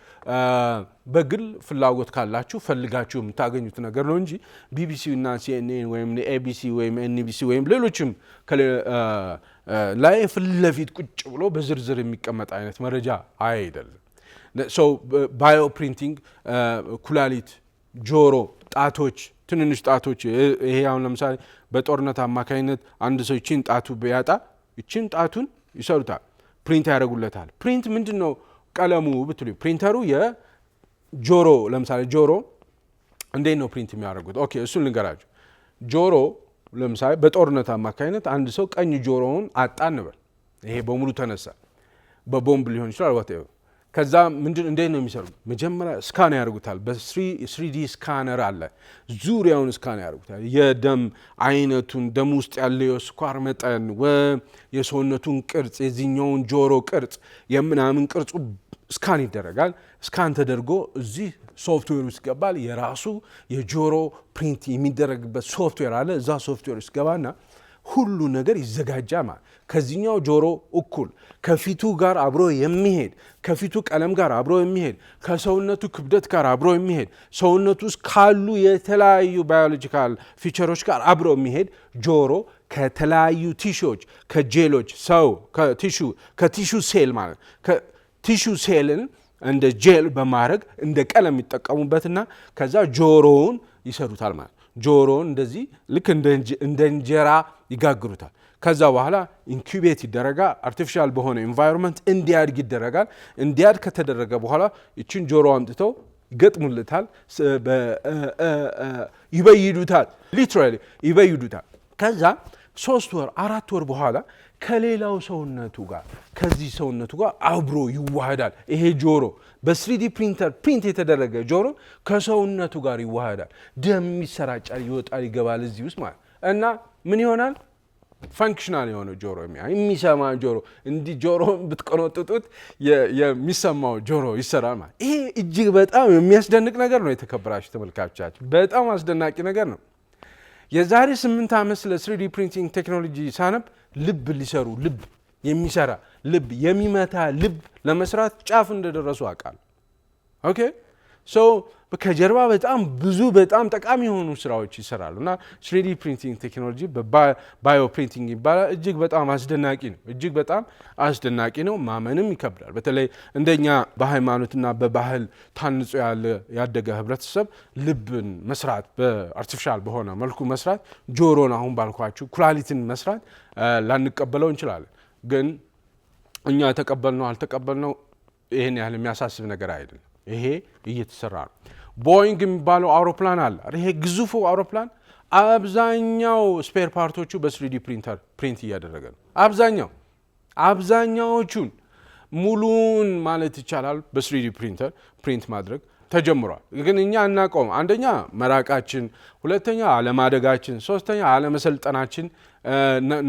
በግል ፍላጎት ካላችሁ ፈልጋችሁ የምታገኙት ነገር ነው እንጂ ቢቢሲ እና ሲኤንኤን ወይም ኤቢሲ ወይም ኤንቢሲ ወይም ሌሎችም ላይ ፊት ለፊት ቁጭ ብሎ በዝርዝር የሚቀመጥ አይነት መረጃ አይደለም። ባዮ ፕሪንቲንግ ኩላሊት፣ ጆሮ፣ ጣቶች፣ ትንንሽ ጣቶች ይሄ አሁን ለምሳሌ በጦርነት አማካኝነት አንድ ሰው ይችን ጣቱ ቢያጣ ይችን ጣቱን ይሰሩታል፣ ፕሪንት ያደርጉለታል። ፕሪንት ምንድነው ቀለሙ ብትሉ ፕሪንተሩ የጆሮ ለምሳሌ ጆሮ እንዴት ነው ፕሪንት የሚያደርጉት? ኦኬ እሱን ልንገራችሁ። ጆሮ ለምሳሌ በጦርነት አማካኝነት አንድ ሰው ቀኝ ጆሮውን አጣ እንበል። ይሄ በሙሉ ተነሳ፣ በቦምብ ሊሆን ይችላል whatever። ከዛ እንዴት ነው የሚሰሩት? መጀመሪያ ስካን ያደርጉታል። በ3D ስካነር አለ፣ ዙሪያውን ስካን ያደርጉታል። የደም አይነቱን፣ ደም ውስጥ ያለው የስኳር መጠን፣ የሰውነቱን ቅርጽ፣ የዚህኛውን ጆሮ ቅርጽ፣ የምናምን ቅርጹ ስካን ይደረጋል። ስካን ተደርጎ እዚህ ሶፍትዌር ውስጥ ይገባል። የራሱ የጆሮ ፕሪንት የሚደረግበት ሶፍትዌር አለ። እዛ ሶፍትዌር ውስጥ ገባና ሁሉ ነገር ይዘጋጃል ማለት ከዚህኛው ጆሮ እኩል ከፊቱ ጋር አብሮ የሚሄድ ከፊቱ ቀለም ጋር አብሮ የሚሄድ ከሰውነቱ ክብደት ጋር አብሮ የሚሄድ ሰውነቱ ውስጥ ካሉ የተለያዩ ባዮሎጂካል ፊቸሮች ጋር አብሮ የሚሄድ ጆሮ ከተለያዩ ቲሹዎች ከጄሎች ሰው ከቲሹ ሴል ማለት ከቲሹ ሴልን እንደ ጄል በማድረግ እንደ ቀለም የሚጠቀሙበትና ከዛ ጆሮውን ይሰሩታል ማለት ጆሮውን እንደዚህ ልክ እንደ እንጀራ ይጋግሩታል። ከዛ በኋላ ኢንኩቤት ይደረጋል። አርቲፊሻል በሆነ ኢንቫይሮንመንት እንዲያድግ ይደረጋል። እንዲያድግ ከተደረገ በኋላ ይችን ጆሮ አምጥተው ይገጥሙልታል፣ ይበይዱታል፣ ሊትራሊ ይበይዱታል። ከዛ 3 ወር 4 ወር በኋላ ከሌላው ሰውነቱ ጋር ከዚህ ሰውነቱ ጋር አብሮ ይዋሃዳል። ይሄ ጆሮ በ3D ፕሪንተር ፕሪንት የተደረገ ጆሮ ከሰውነቱ ጋር ይዋሃዳል። ደም ይሰራጫል፣ ይወጣል፣ ይገባል እዚህ ውስጥ ማለት እና ምን ይሆናል? ፋንክሽናል የሆነ ጆሮ የሚሰማ ጆሮ እንዲህ ጆሮ ብትቆነጥጡት የሚሰማው ጆሮ ይሰራል ማለት። ይሄ እጅግ በጣም የሚያስደንቅ ነገር ነው። የተከበራችሁ ተመልካቾቻችን በጣም አስደናቂ ነገር ነው። የዛሬ 8 ዓመት ስለ 3D ፕሪንቲንግ ቴክኖሎጂ ሳነብ ልብ የሚሰራ ልብ የሚመታ ልብ ለመስራት ጫፍ እንደደረሱ አውቃለሁ። ኦኬ ሶ ከጀርባ በጣም ብዙ በጣም ጠቃሚ የሆኑ ስራዎች ይሰራሉ እና 3D ፕሪንቲንግ ቴክኖሎጂ በባዮ ፕሪንቲንግ ይባላል። እጅግ በጣም አስደናቂ ነው። እጅግ በጣም አስደናቂ ነው። ማመንም ይከብዳል። በተለይ እንደኛ በሃይማኖትና በባህል ታንጾ ያደገ ህብረተሰብ ልብን መስራት በአርቲፊሻል በሆነ መልኩ መስራት፣ ጆሮን አሁን ባልኳችሁ ኩላሊትን መስራት ላንቀበለው እንችላለን። ግን እኛ ተቀበልነው አልተቀበልነው ይሄን ያህል የሚያሳስብ ነገር አይደለም። ይሄ እየተሰራ ነው። ቦይንግ የሚባለው አውሮፕላን አለ። ይሄ ግዙፉ አውሮፕላን አብዛኛው ስፔር ፓርቶቹ በ3D ፕሪንተር ፕሪንት እያደረገ ነው። አብዛኛዎቹን ሙሉን ማለት ይቻላል በ3D ፕሪንተር ፕሪንት ማድረግ ተጀምሯል። ግን እኛ እናቆም። አንደኛ መራቃችን፣ ሁለተኛ አለማደጋችን፣ ሶስተኛ አለመሰልጠናችን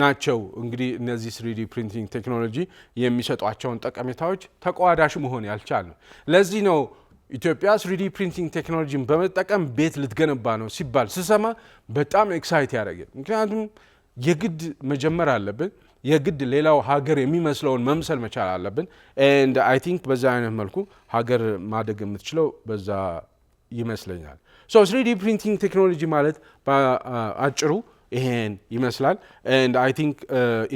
ናቸው። እንግዲህ እነዚህ 3D ፕሪንቲንግ ቴክኖሎጂ የሚሰጧቸውን ጠቀሜታዎች ተቋዳሽ መሆን ያልቻል ነው። ለዚህ ነው ኢትዮጵያ 3D ፕሪንቲንግ ቴክኖሎጂን በመጠቀም ቤት ልትገነባ ነው ሲባል ስሰማ በጣም ኤክሳይት ያደረገ። ምክንያቱም የግድ መጀመር አለብን። የግድ ሌላው ሀገር የሚመስለውን መምሰል መቻል አለብን። ኤንድ አይ ቲንክ በዛ አይነት መልኩ ሀገር ማደግ የምትችለው በዛ ይመስለኛል። ሶ 3D ፕሪንቲንግ ቴክኖሎጂ ማለት በአጭሩ ይሄን ይመስላል። ኤንድ አይ ቲንክ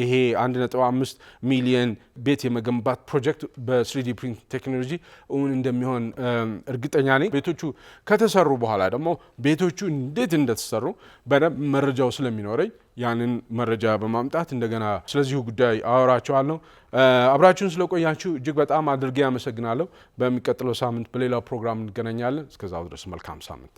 ይሄ 1.5 ሚሊዮን ቤት የመገንባት ፕሮጀክት በ3D ፕሪንት ቴክኖሎጂ እውን እንደሚሆን እርግጠኛ ነኝ። ቤቶቹ ከተሰሩ በኋላ ደግሞ ቤቶቹ እንዴት እንደተሰሩ በደንብ መረጃው ስለሚኖረኝ ያንን መረጃ በማምጣት እንደገና ስለዚሁ ጉዳይ አወራቸዋለሁ። አብራችሁን ስለቆያችሁ እጅግ በጣም አድርጌ አመሰግናለሁ። በሚቀጥለው ሳምንት በሌላው ፕሮግራም እንገናኛለን። እስከዛው ድረስ መልካም ሳምንት።